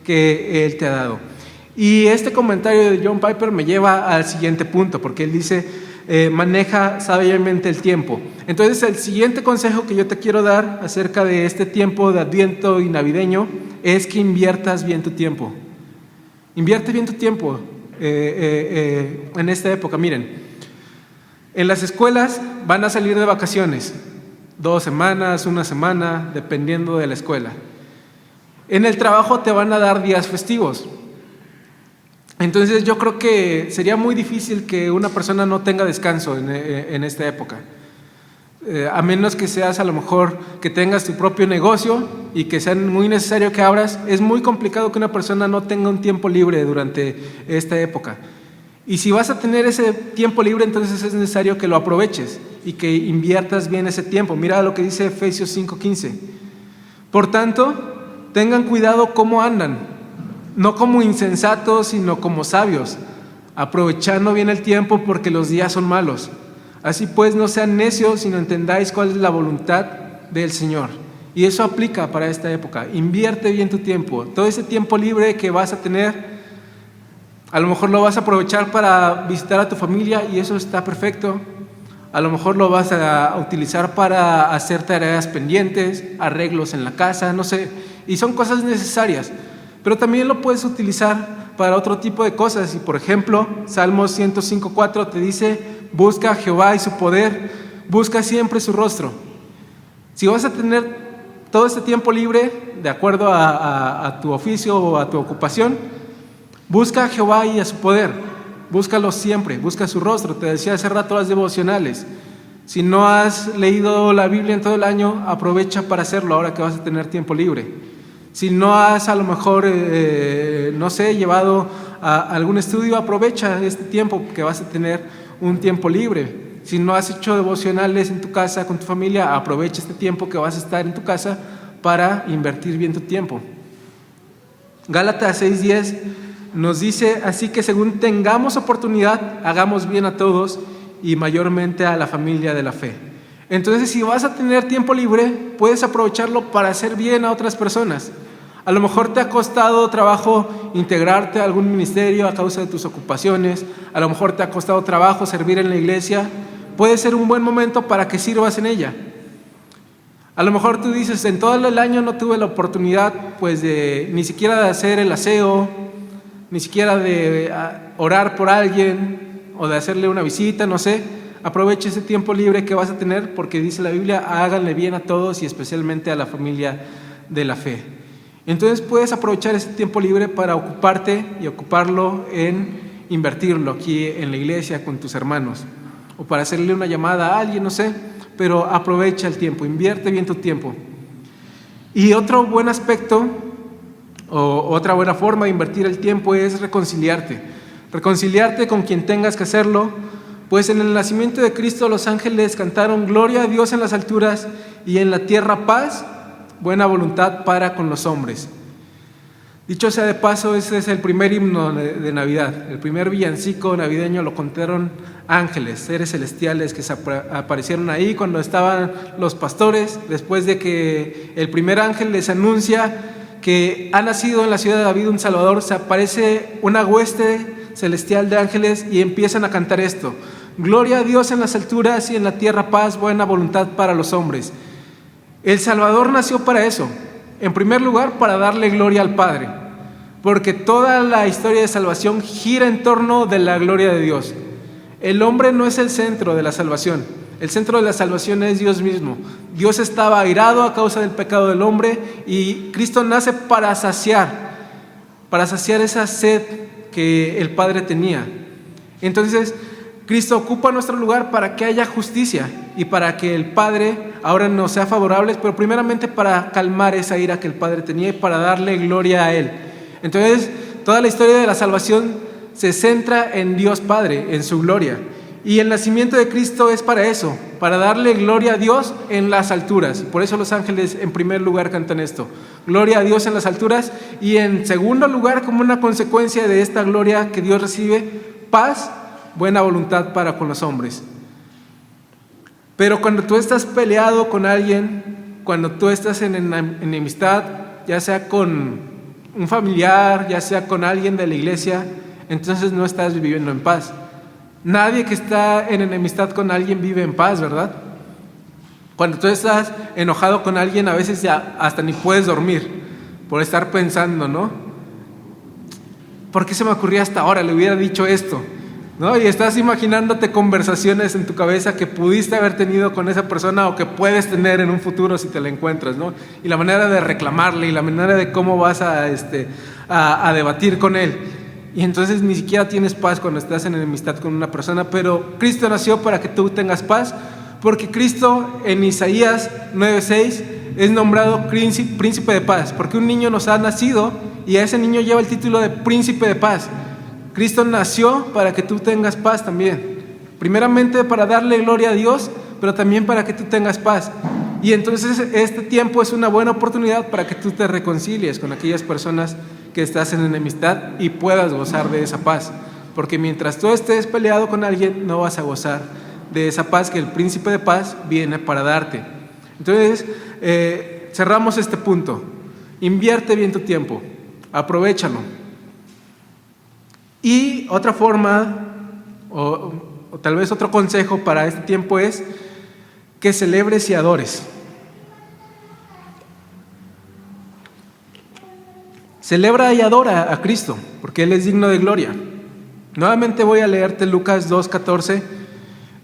que Él te ha dado. Y este comentario de John Piper me lleva al siguiente punto, porque él dice: maneja sabiamente el tiempo. Entonces, el siguiente consejo que yo te quiero dar acerca de este tiempo de Adviento y navideño es que inviertas bien tu tiempo. Invierte bien tu tiempo en esta época. Miren, en las escuelas van a salir de vacaciones 2 semanas, 1 semana, dependiendo de la escuela. En el trabajo te van a dar días festivos. Entonces yo creo que sería muy difícil que una persona no tenga descanso en esta época. A menos que seas a lo mejor que tengas tu propio negocio y que sea muy necesario que abras, es muy complicado que una persona no tenga un tiempo libre durante esta época. Y si vas a tener ese tiempo libre, entonces es necesario que lo aproveches y que inviertas bien ese tiempo. Mira lo que dice Efesios 5:15. Por tanto, tengan cuidado cómo andan, no como insensatos, sino como sabios, aprovechando bien el tiempo porque los días son malos. Así pues, no sean necios, sino entendáis cuál es la voluntad del Señor. Y eso aplica para esta época. Invierte bien tu tiempo. Todo ese tiempo libre que vas a tener, a lo mejor lo vas a aprovechar para visitar a tu familia y eso está perfecto. A lo mejor lo vas a utilizar para hacer tareas pendientes, arreglos en la casa, no sé. Y son cosas necesarias. Pero también lo puedes utilizar para otro tipo de cosas. Y por ejemplo, Salmos 105:4 te dice: busca a Jehová y su poder, busca siempre su rostro. Si vas a tener todo este tiempo libre, de acuerdo a tu oficio o a tu ocupación, busca a Jehová y a su poder, búscalo siempre, busca su rostro. Te decía hace rato las devocionales. Si no has leído la Biblia en todo el año, aprovecha para hacerlo ahora que vas a tener tiempo libre. Si no has a lo mejor, no sé, llevado a algún estudio, aprovecha este tiempo que vas a tener un tiempo libre. Si no has hecho devocionales en tu casa con tu familia, aprovecha este tiempo que vas a estar en tu casa para invertir bien tu tiempo. Gálatas 6:10 nos dice: así que según tengamos oportunidad, hagamos bien a todos y mayormente a la familia de la fe. Entonces, si vas a tener tiempo libre, puedes aprovecharlo para hacer bien a otras personas. A lo mejor te ha costado trabajo integrarte a algún ministerio a causa de tus ocupaciones. A lo mejor te ha costado trabajo servir en la iglesia. Puede ser un buen momento para que sirvas en ella. A lo mejor tú dices: en todo el año no tuve la oportunidad pues ni siquiera de hacer el aseo, ni siquiera de orar por alguien o de hacerle una visita, no sé. Aprovecha ese tiempo libre que vas a tener, porque dice la Biblia: háganle bien a todos y especialmente a la familia de la fe. Entonces puedes aprovechar ese tiempo libre para ocuparte y ocuparlo en invertirlo aquí en la iglesia con tus hermanos, o para hacerle una llamada a alguien, no sé, pero aprovecha el tiempo, invierte bien tu tiempo. Y otro buen aspecto o otra buena forma de invertir el tiempo es reconciliarte con quien tengas que hacerlo, pues en el nacimiento de Cristo los ángeles cantaron: gloria a Dios en las alturas y en la tierra paz, buena voluntad para con los hombres. Dicho sea de paso, ese es el primer himno de Navidad. El primer villancico navideño lo cantaron ángeles, seres celestiales que se aparecieron ahí cuando estaban los pastores, después de que el primer ángel les anuncia que ha nacido en la ciudad de David un Salvador. Se aparece una hueste celestial de ángeles y empiezan a cantar esto: gloria a Dios en las alturas y en la tierra paz, buena voluntad para los hombres. El Salvador nació para eso. En primer lugar, para darle gloria al Padre, porque toda la historia de salvación gira en torno de la gloria de Dios. El hombre no es el centro de la salvación. El centro de la salvación es Dios mismo. Dios estaba airado a causa del pecado del hombre y Cristo nace para saciar esa sed que el Padre tenía. Entonces, Cristo ocupa nuestro lugar para que haya justicia y para que el Padre ahora nos sea favorable, pero primeramente para calmar esa ira que el Padre tenía y para darle gloria a Él. Entonces, toda la historia de la salvación se centra en Dios Padre, en su gloria. Y el nacimiento de Cristo es para eso, para darle gloria a Dios en las alturas. Por eso los ángeles en primer lugar cantan esto: gloria a Dios en las alturas. Y en segundo lugar, como una consecuencia de esta gloria que Dios recibe, paz, buena voluntad para con los hombres. Pero cuando tú estás peleado con alguien, cuando tú estás en enemistad, ya sea con un familiar, ya sea con alguien de la iglesia, entonces no estás viviendo en paz. Nadie que está en enemistad con alguien vive en paz, ¿verdad? Cuando tú estás enojado con alguien, a veces ya hasta ni puedes dormir por estar pensando, ¿no? ¿Por qué se me ocurrió hasta ahora? Le hubiera dicho esto, ¿no? Y estás imaginándote conversaciones en tu cabeza que pudiste haber tenido con esa persona o que puedes tener en un futuro si te la encuentras, ¿no? Y la manera de reclamarle y la manera de cómo vas a debatir con él. Y entonces ni siquiera tienes paz cuando estás en enemistad con una persona. Pero Cristo nació para que tú tengas paz, Porque Cristo en Isaías 9:6 es nombrado príncipe de paz, porque un niño nos ha nacido y a ese niño lleva el título de príncipe de paz. Cristo nació para que tú tengas paz también. Primeramente para darle gloria a Dios, pero también para que tú tengas paz. Y entonces este tiempo es una buena oportunidad para que tú te reconcilies con aquellas personas que estás en enemistad y puedas gozar de esa paz. Porque mientras tú estés peleado con alguien, no vas a gozar de esa paz que el príncipe de paz viene para darte. Entonces, cerramos este punto. Invierte bien tu tiempo, aprovéchalo. Y otra forma, o tal vez otro consejo para este tiempo es que celebres y adores. Celebra y adora a Cristo, porque Él es digno de gloria. Nuevamente voy a leerte Lucas 2:14,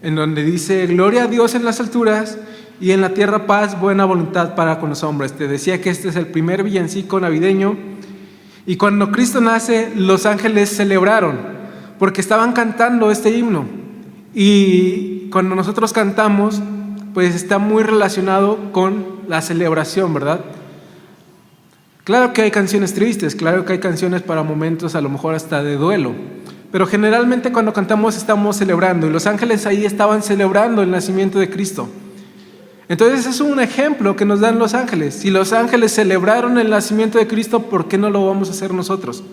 en donde dice: gloria a Dios en las alturas y en la tierra paz, buena voluntad para con los hombres. Te decía que este es el primer villancico navideño, y cuando Cristo nace, los ángeles celebraron, porque estaban cantando este himno. Y cuando nosotros cantamos, pues está muy relacionado con la celebración, ¿verdad? Claro que hay canciones tristes, claro que hay canciones para momentos a lo mejor hasta de duelo, pero generalmente cuando cantamos estamos celebrando, y los ángeles ahí estaban celebrando el nacimiento de Cristo. Entonces es un ejemplo que nos dan los ángeles. Si los ángeles celebraron el nacimiento de Cristo, ¿por qué no lo vamos a hacer nosotros?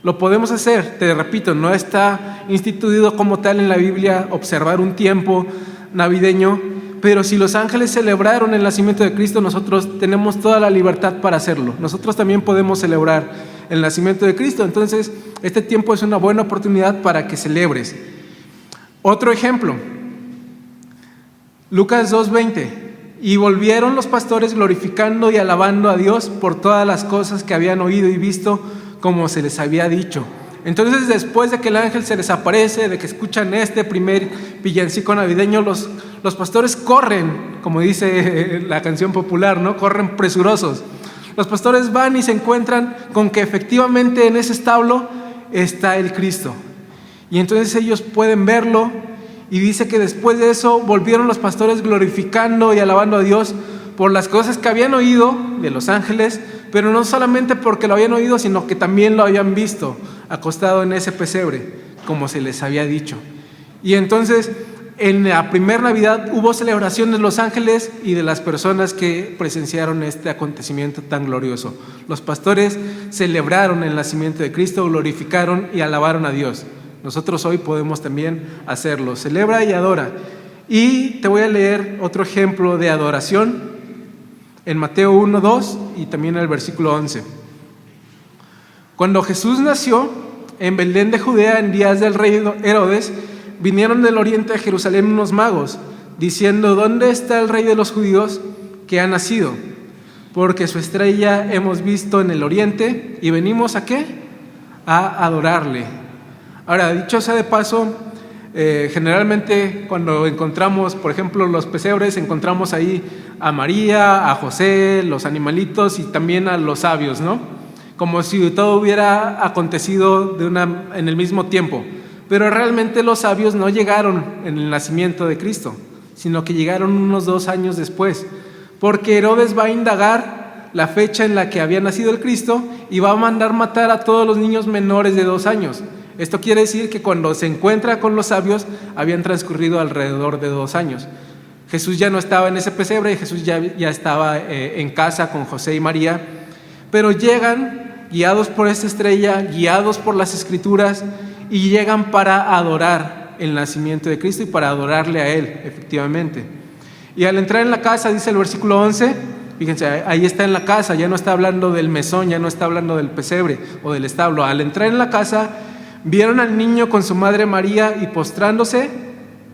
Lo podemos hacer, te repito, no está instituido como tal en la Biblia observar un tiempo navideño, pero si los ángeles celebraron el nacimiento de Cristo, nosotros tenemos toda la libertad para hacerlo. Nosotros también podemos celebrar el nacimiento de Cristo. Entonces, este tiempo es una buena oportunidad para que celebres. Otro ejemplo, Lucas 2:20. Y volvieron los pastores glorificando y alabando a Dios por todas las cosas que habían oído y visto, como se les había dicho. Entonces, después de que el ángel se les aparece, de que escuchan este primer villancico navideño, los pastores corren, como dice la canción popular, ¿no? Corren presurosos. Los pastores van y se encuentran con que efectivamente en ese establo está el Cristo. Y entonces ellos pueden verlo, y dice que después de eso volvieron los pastores glorificando y alabando a Dios por las cosas que habían oído de los ángeles, pero no solamente porque lo habían oído, sino que también lo habían visto acostado en ese pesebre, como se les había dicho. Y entonces, en la primera Navidad hubo celebración de los ángeles y de las personas que presenciaron este acontecimiento tan glorioso. Los pastores celebraron el nacimiento de Cristo, glorificaron y alabaron a Dios. Nosotros hoy podemos también hacerlo. Celebra y adora. Y te voy a leer otro ejemplo de adoración en Mateo 1:2 y también el versículo 11. Cuando Jesús nació en Belén de Judea en días del rey Herodes, vinieron del oriente a Jerusalén unos magos, diciendo: ¿dónde está el rey de los judíos que ha nacido? Porque su estrella hemos visto en el oriente y venimos ¿a qué? A adorarle. Ahora, dicho sea de paso, generalmente cuando encontramos, por ejemplo, los pesebres, encontramos ahí a María, a José, los animalitos y también a los sabios, ¿no? Como si todo hubiera acontecido en el mismo tiempo. Pero realmente los sabios no llegaron en el nacimiento de Cristo, sino que llegaron unos 2 años después, porque Herodes va a indagar la fecha en la que había nacido el Cristo y va a mandar matar a todos los niños menores de 2 años. Esto quiere decir que cuando se encuentra con los sabios habían transcurrido alrededor de 2 años. Jesús ya no estaba en ese pesebre, Jesús ya estaba en casa con José y María, pero llegan guiados por esta estrella, guiados por las Escrituras, y llegan para adorar el nacimiento de Cristo y para adorarle a Él, efectivamente. Y al entrar en la casa, dice el versículo 11, fíjense, ahí está en la casa, ya no está hablando del mesón, ya no está hablando del pesebre o del establo. Al entrar en la casa, vieron al niño con su madre María y postrándose,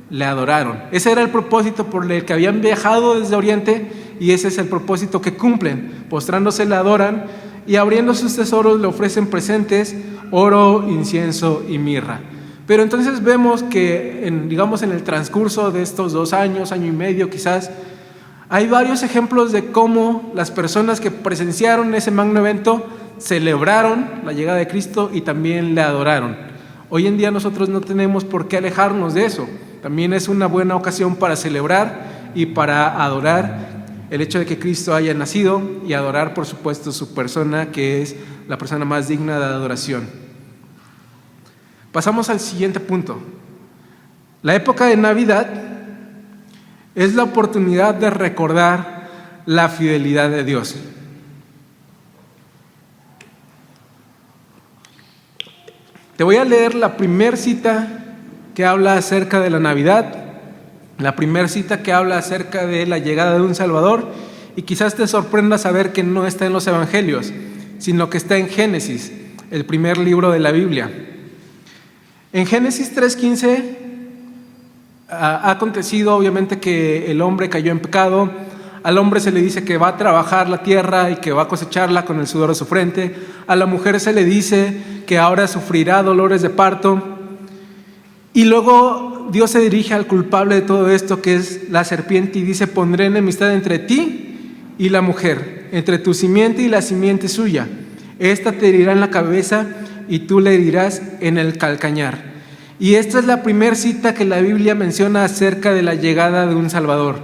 le adoraron. Ese era el propósito por el que habían viajado desde Oriente, y ese es el propósito que cumplen. Postrándose le adoran y abriendo sus tesoros le ofrecen presentes, oro, incienso y mirra. Pero entonces vemos que en el transcurso de estos 2 años, año y medio quizás, hay varios ejemplos de cómo las personas que presenciaron ese magno evento celebraron la llegada de Cristo y también le adoraron. Hoy en día nosotros no tenemos por qué alejarnos de eso. También es una buena ocasión para celebrar y para adorar el hecho de que Cristo haya nacido y adorar, por supuesto, su persona, que es la persona más digna de adoración. Pasamos al siguiente punto. La época de Navidad es la oportunidad de recordar la fidelidad de Dios. Te voy a leer la primera cita que habla acerca de la Navidad, la primera cita que habla acerca de la llegada de un Salvador, y quizás te sorprenda saber que no está en los Evangelios, sino que está en Génesis, el primer libro de la Biblia. En Génesis 3:15 ha acontecido obviamente que el hombre cayó en pecado. Al hombre se le dice que va a trabajar la tierra y que va a cosecharla con el sudor de su frente. A la mujer se le dice que ahora sufrirá dolores de parto. Y luego Dios se dirige al culpable de todo esto, que es la serpiente, y dice: pondré enemistad entre ti y la mujer, entre tu simiente y la simiente suya. Esta te herirá en la cabeza y tú le herirás en el calcañar. Y esta es la primera cita que la Biblia menciona acerca de la llegada de un Salvador,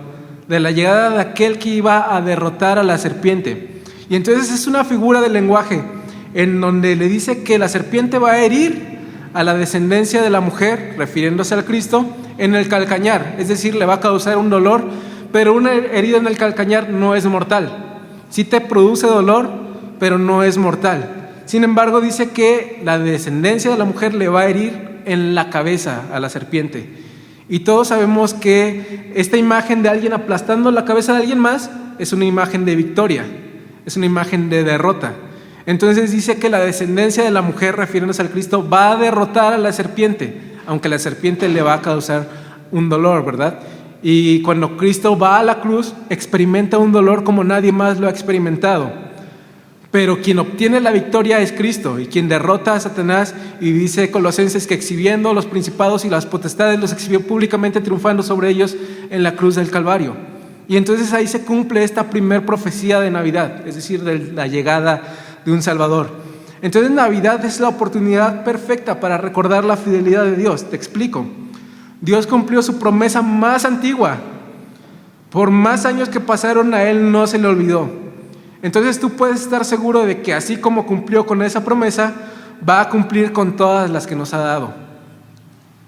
de la llegada de aquel que iba a derrotar a la serpiente. Y entonces es una figura del lenguaje en donde le dice que la serpiente va a herir a la descendencia de la mujer, refiriéndose al Cristo, en el calcañar, es decir, le va a causar un dolor, pero una herida en el calcañar no es mortal. Sí te produce dolor, pero no es mortal. Sin embargo, dice que la descendencia de la mujer le va a herir en la cabeza a la serpiente. Y todos sabemos que esta imagen de alguien aplastando la cabeza de alguien más es una imagen de victoria, es una imagen de derrota. Entonces dice que la descendencia de la mujer, refiriéndose al Cristo, va a derrotar a la serpiente, aunque la serpiente le va a causar un dolor, ¿verdad? Y cuando Cristo va a la cruz, experimenta un dolor como nadie más lo ha experimentado. Pero quien obtiene la victoria es Cristo, y quien derrota a Satanás, y dice Colosenses que exhibiendo los principados y las potestades los exhibió públicamente, triunfando sobre ellos en la cruz del Calvario. Y entonces ahí se cumple esta primer profecía de Navidad, es decir, de la llegada de un Salvador. Entonces Navidad es la oportunidad perfecta para recordar la fidelidad de Dios. Te explico. Dios cumplió su promesa más antigua. Por más años que pasaron, a Él no se le olvidó. Entonces tú puedes estar seguro de que así como cumplió con esa promesa, va a cumplir con todas las que nos ha dado.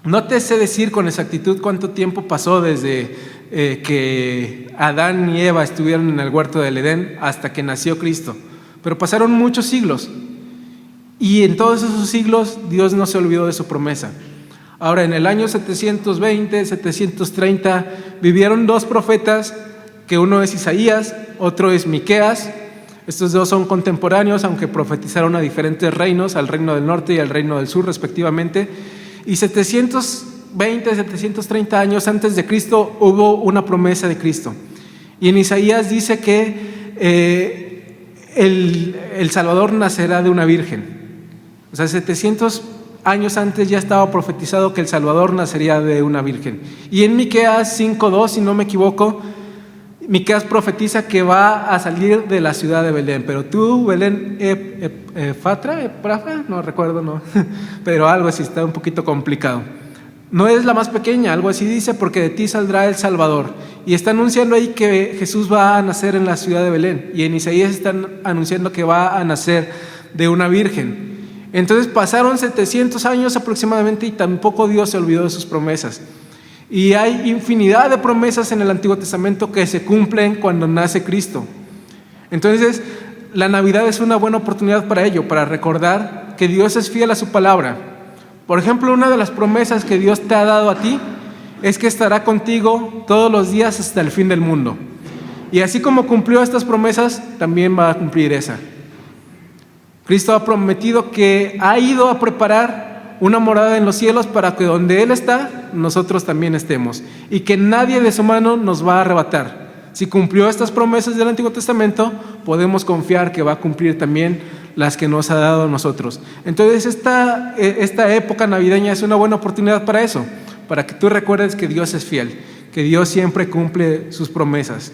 No te sé decir con exactitud cuánto tiempo pasó desde que Adán y Eva estuvieron en el huerto del Edén hasta que nació Cristo, pero pasaron muchos siglos, y en todos esos siglos Dios no se olvidó de su promesa. Ahora, en el año 720, 730, vivieron dos profetas, que uno es Isaías, otro es Miqueas. Estos dos son contemporáneos, aunque profetizaron a diferentes reinos, al reino del norte y al reino del sur respectivamente. Y 720, 730 años antes de Cristo hubo una promesa de Cristo. Y en Isaías dice que el Salvador nacerá de una virgen. O sea, 700 años antes ya estaba profetizado que el Salvador nacería de una virgen. Y en Miqueas 5:2, si no me equivoco, Miqueas profetiza que va a salir de la ciudad de Belén. Pero tú, Belén Efrata, no recuerdo, no, pero algo así, está un poquito complicado. No es la más pequeña, algo así dice, porque de ti saldrá el Salvador. Y está anunciando ahí que Jesús va a nacer en la ciudad de Belén. Y en Isaías están anunciando que va a nacer de una virgen. Entonces pasaron 700 años aproximadamente y tampoco Dios se olvidó de sus promesas. Y hay infinidad de promesas en el Antiguo Testamento que se cumplen cuando nace Cristo. Entonces, la Navidad es una buena oportunidad para ello, para recordar que Dios es fiel a su palabra. Por ejemplo, una de las promesas que Dios te ha dado a ti es que estará contigo todos los días hasta el fin del mundo. Y así como cumplió estas promesas, también va a cumplir esa. Cristo ha prometido que ha ido a preparar una morada en los cielos para que donde Él está, nosotros también estemos, y que nadie de su mano nos va a arrebatar. Si cumplió estas promesas del Antiguo Testamento, podemos confiar que va a cumplir también las que nos ha dado a nosotros. Entonces esta época navideña es una buena oportunidad para eso, para que tú recuerdes que Dios es fiel, que Dios siempre cumple sus promesas.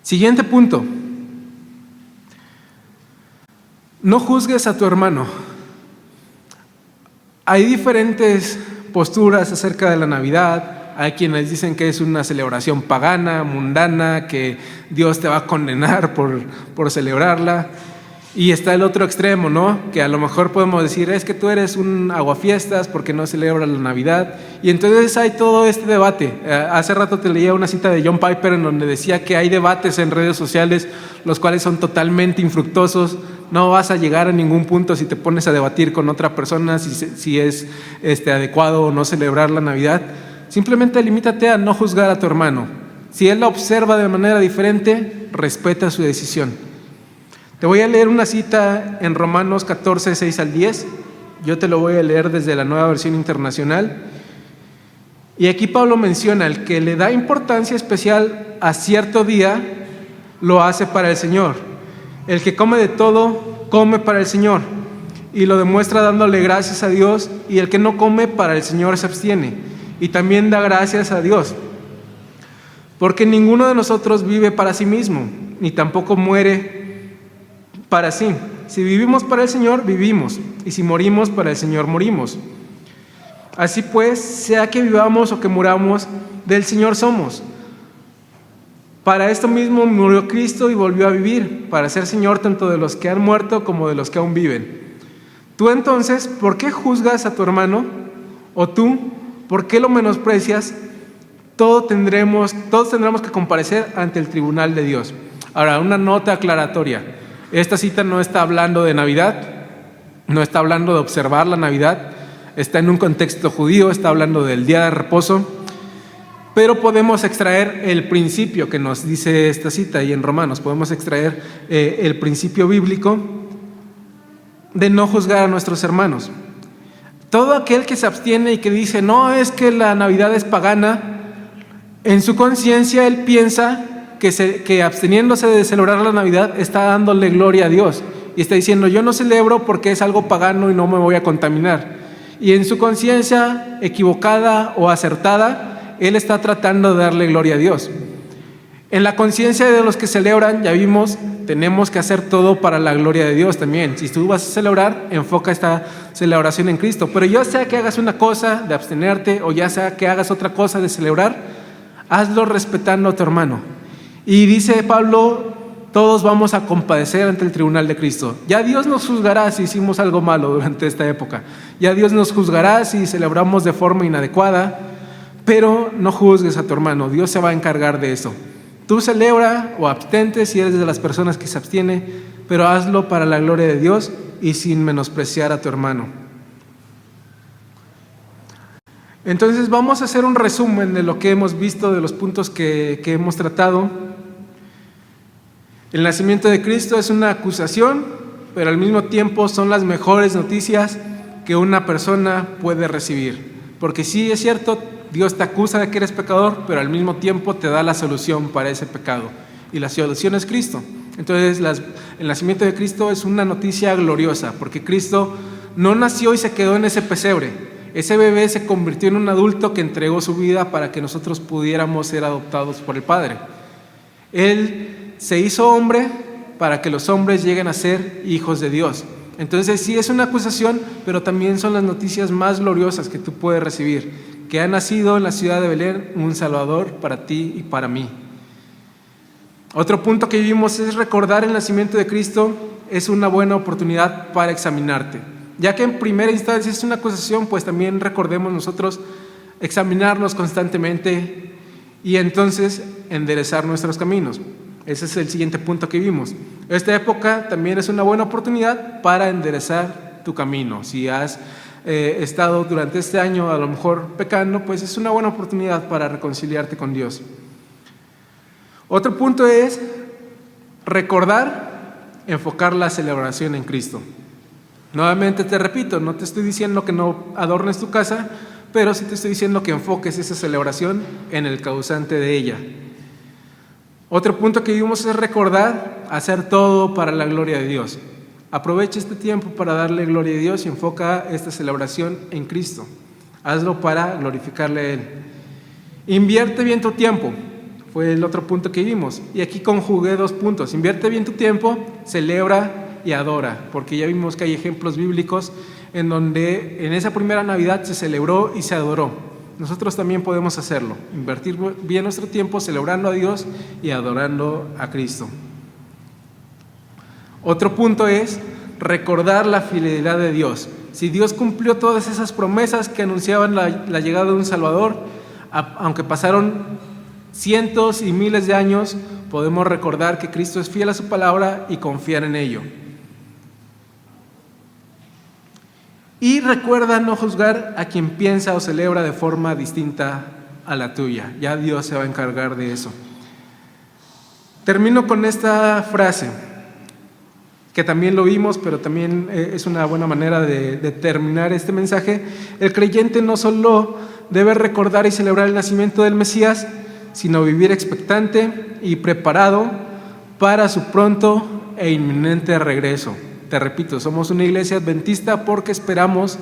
Siguiente punto. No juzgues a tu hermano. Hay diferentes posturas acerca de la Navidad. Hay quienes dicen que es una celebración pagana, mundana, que Dios te va a condenar por celebrarla. Y está el otro extremo, ¿no? Que a lo mejor podemos decir, es que tú eres un aguafiestas porque no celebras la Navidad. Y entonces hay todo este debate. Hace rato te leía una cita de John Piper en donde decía que hay debates en redes sociales los cuales son totalmente infructuosos. No vas a llegar a ningún punto si te pones a debatir con otra persona si es adecuado o no celebrar la Navidad. Simplemente limítate a no juzgar a tu hermano. Si él la observa de manera diferente, respeta su decisión. Te voy a leer una cita en Romanos 14, 6 al 10. Yo te lo voy a leer desde la Nueva Versión Internacional. Y aquí Pablo menciona: el que le da importancia especial a cierto día, lo hace para el Señor. El que come de todo, come para el Señor, y lo demuestra dándole gracias a Dios. Y el que no come, para el Señor se abstiene, y también da gracias a Dios. Porque ninguno de nosotros vive para sí mismo, ni tampoco muere para sí. Si vivimos para el Señor, vivimos, y si morimos, para el Señor morimos. Así pues, sea que vivamos o que muramos, del Señor somos. Para esto mismo murió Cristo y volvió a vivir, para ser Señor tanto de los que han muerto como de los que aún viven. Tú entonces, ¿por qué juzgas a tu hermano? ¿O tú, por qué lo menosprecias? Todos tendremos que comparecer ante el tribunal de Dios. Ahora, una nota aclaratoria. Esta cita no está hablando de Navidad, no está hablando de observar la Navidad, está en un contexto judío, está hablando del día de reposo, pero podemos extraer el principio que nos dice esta cita, y en Romanos podemos extraer el principio bíblico de no juzgar a nuestros hermanos. Todo aquel que se abstiene y que dice, no, es que la Navidad es pagana, en su conciencia él piensa que absteniéndose de celebrar la Navidad está dándole gloria a Dios y está diciendo, yo no celebro porque es algo pagano y no me voy a contaminar. Y en su conciencia equivocada o acertada, él está tratando de darle gloria a Dios. En la conciencia de los que celebran, ya vimos, tenemos que hacer todo para la gloria de Dios también. Si tú vas a celebrar, enfoca esta celebración en Cristo. Pero ya sea que hagas una cosa de abstenerte o ya sea que hagas otra cosa de celebrar, hazlo respetando a tu hermano. Y dice Pablo, todos vamos a compadecer ante el tribunal de Cristo. Ya Dios nos juzgará si hicimos algo malo durante esta época. Ya Dios nos juzgará si celebramos de forma inadecuada, pero no juzgues a tu hermano. Dios se va a encargar de eso. Tú celebra o abstente si eres de las personas que se abstiene, pero hazlo para la gloria de Dios y sin menospreciar a tu hermano. Entonces vamos a hacer un resumen de lo que hemos visto, de los puntos que hemos tratado. El nacimiento de Cristo es una acusación, pero al mismo tiempo son las mejores noticias que una persona puede recibir. Porque sí, es cierto, Dios te acusa de que eres pecador, pero al mismo tiempo te da la solución para ese pecado. Y la solución es Cristo. Entonces el nacimiento de Cristo es una noticia gloriosa, porque Cristo no nació y se quedó en ese pesebre. Ese bebé se convirtió en un adulto que entregó su vida para que nosotros pudiéramos ser adoptados por el Padre. Él se hizo hombre para que los hombres lleguen a ser hijos de Dios. Entonces sí es una acusación, pero también son las noticias más gloriosas que tú puedes recibir, que ha nacido en la ciudad de Belén un Salvador para ti y para mí. Otro punto que vimos es recordar el nacimiento de Cristo es una buena oportunidad para examinarte. Ya que en primera instancia es una acusación, pues también recordemos nosotros examinarnos constantemente y entonces enderezar nuestros caminos. Ese es el siguiente punto que vimos. Esta época también es una buena oportunidad para enderezar tu camino. Si has estado durante este año a lo mejor pecando, pues es una buena oportunidad para reconciliarte con Dios. Otro punto es recordar, enfocar la celebración en Cristo. Nuevamente te repito, no te estoy diciendo que no adornes tu casa, pero sí te estoy diciendo que enfoques esa celebración en el causante de ella. Otro punto que vimos es recordar, hacer todo para la gloria de Dios. Aprovecha este tiempo para darle gloria a Dios y enfoca esta celebración en Cristo. Hazlo para glorificarle a Él. Invierte bien tu tiempo, fue el otro punto que vimos. Y aquí conjugué 2 puntos. Invierte bien tu tiempo, celebra y adora, porque ya vimos que hay ejemplos bíblicos en donde en esa primera Navidad se celebró y se adoró. Nosotros también podemos hacerlo, invertir bien nuestro tiempo celebrando a Dios y adorando a Cristo. Otro punto es recordar la fidelidad de Dios. Si Dios cumplió todas esas promesas que anunciaban la llegada de un Salvador, aunque pasaron cientos y miles de años, podemos recordar que Cristo es fiel a su palabra y confiar en ello. Y recuerda no juzgar a quien piensa o celebra de forma distinta a la tuya. Ya Dios se va a encargar de eso. Termino con esta frase, que también lo vimos, pero también es una buena manera de terminar este mensaje. El creyente no solo debe recordar y celebrar el nacimiento del Mesías, sino vivir expectante y preparado para su pronto e inminente regreso. Te repito, somos una iglesia adventista porque esperamos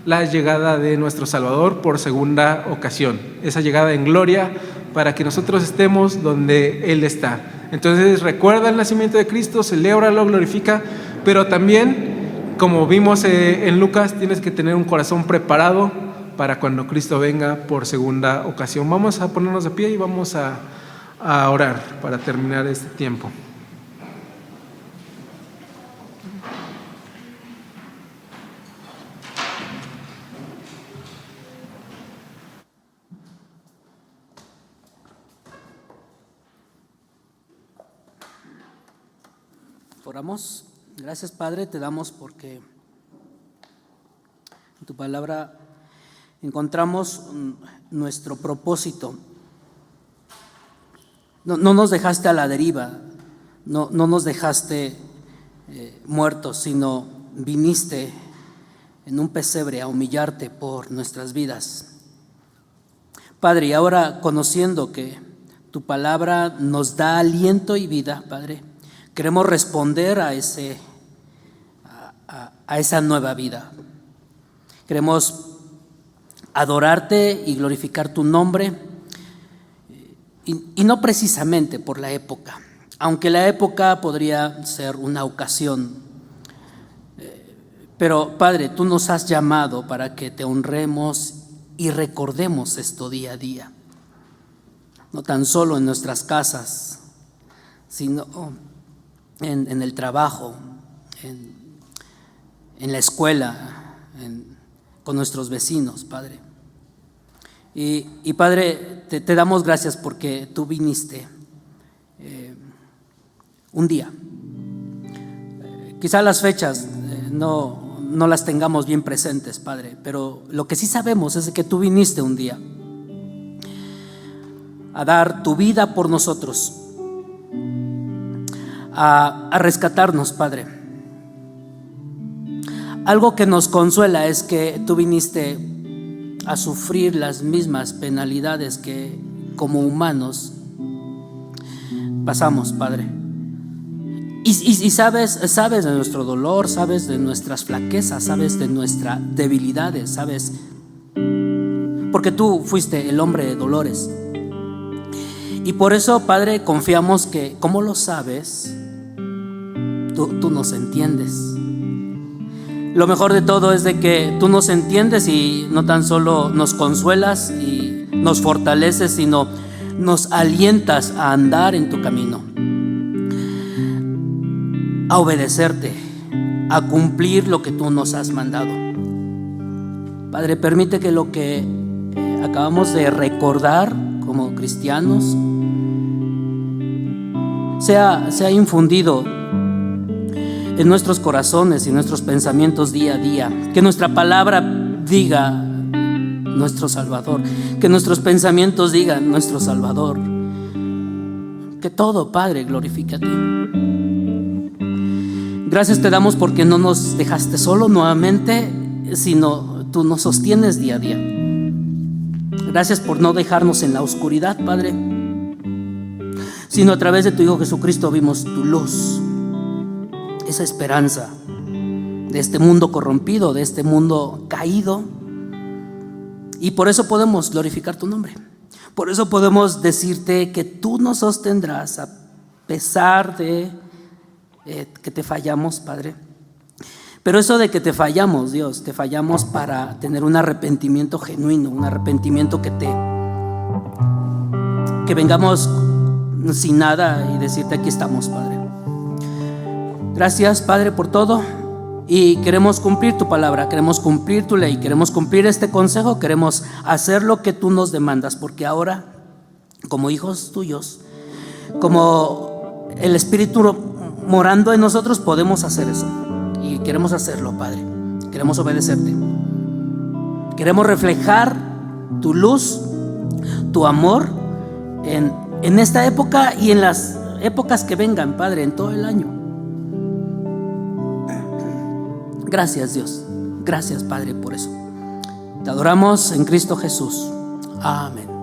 la llegada de nuestro Salvador por segunda ocasión, esa llegada en gloria para que nosotros estemos donde Él está. Entonces recuerda el nacimiento de Cristo, celébralo, glorifica, pero también, como vimos en Lucas, tienes que tener un corazón preparado para cuando Cristo venga por segunda ocasión. Vamos a ponernos de pie y vamos a orar para terminar este tiempo. Oramos. Gracias, Padre, te damos porque en tu palabra encontramos nuestro propósito. No nos dejaste a la deriva, no nos dejaste muertos, sino viniste en un pesebre a humillarte por nuestras vidas. Padre, y ahora conociendo que tu palabra nos da aliento y vida, Padre, queremos responder a esa nueva vida. Queremos adorarte y glorificar tu nombre, y no precisamente por la época, aunque la época podría ser una ocasión. Pero Padre, tú nos has llamado para que te honremos y recordemos esto día a día, no tan solo en nuestras casas, sino en el trabajo, en la escuela, con nuestros vecinos, Padre. Y Padre, te damos gracias porque tú viniste un día. Quizá las fechas no las tengamos bien presentes, Padre, pero lo que sí sabemos es que tú viniste un día a dar tu vida por nosotros, a rescatarnos, Padre. Algo que nos consuela es que tú viniste a sufrir las mismas penalidades que como humanos pasamos, Padre. Y sabes de nuestro dolor, sabes de nuestras flaquezas, sabes de nuestras debilidades, sabes, porque tú fuiste el hombre de dolores. Y por eso, Padre, confiamos que, como lo sabes, tú nos entiendes. Lo mejor de todo es de que tú nos entiendes y no tan solo nos consuelas y nos fortaleces, sino nos alientas a andar en tu camino, a obedecerte, a cumplir lo que tú nos has mandado. Padre, permite que lo que acabamos de recordar como cristianos sea infundido en nuestros corazones y nuestros pensamientos día a día. Que nuestra palabra diga nuestro Salvador, que nuestros pensamientos digan nuestro Salvador. Que todo, Padre, glorifique a ti. Gracias te damos porque no nos dejaste solo nuevamente, sino tú nos sostienes día a día. Gracias por no dejarnos en la oscuridad, Padre, sino a través de tu Hijo Jesucristo vimos tu luz, esa esperanza de este mundo corrompido, de este mundo caído. Y por eso podemos glorificar tu nombre. Por eso podemos decirte que tú nos sostendrás a pesar de que te fallamos, Padre. Pero eso de que te fallamos, Dios, te fallamos para tener un arrepentimiento genuino, un arrepentimiento que vengamos sin nada y decirte: aquí estamos, Padre. Gracias, Padre, por todo. Y queremos cumplir tu palabra, queremos cumplir tu ley, queremos cumplir este consejo, queremos hacer lo que tú nos demandas, porque ahora, como hijos tuyos, como el Espíritu morando en nosotros, podemos hacer eso. Y queremos hacerlo, Padre. Queremos obedecerte. Queremos reflejar tu luz, tu amor en esta época y en las épocas que vengan, Padre, en todo el año. Gracias, Dios. Gracias, Padre, por eso. Te adoramos en Cristo Jesús. Amén.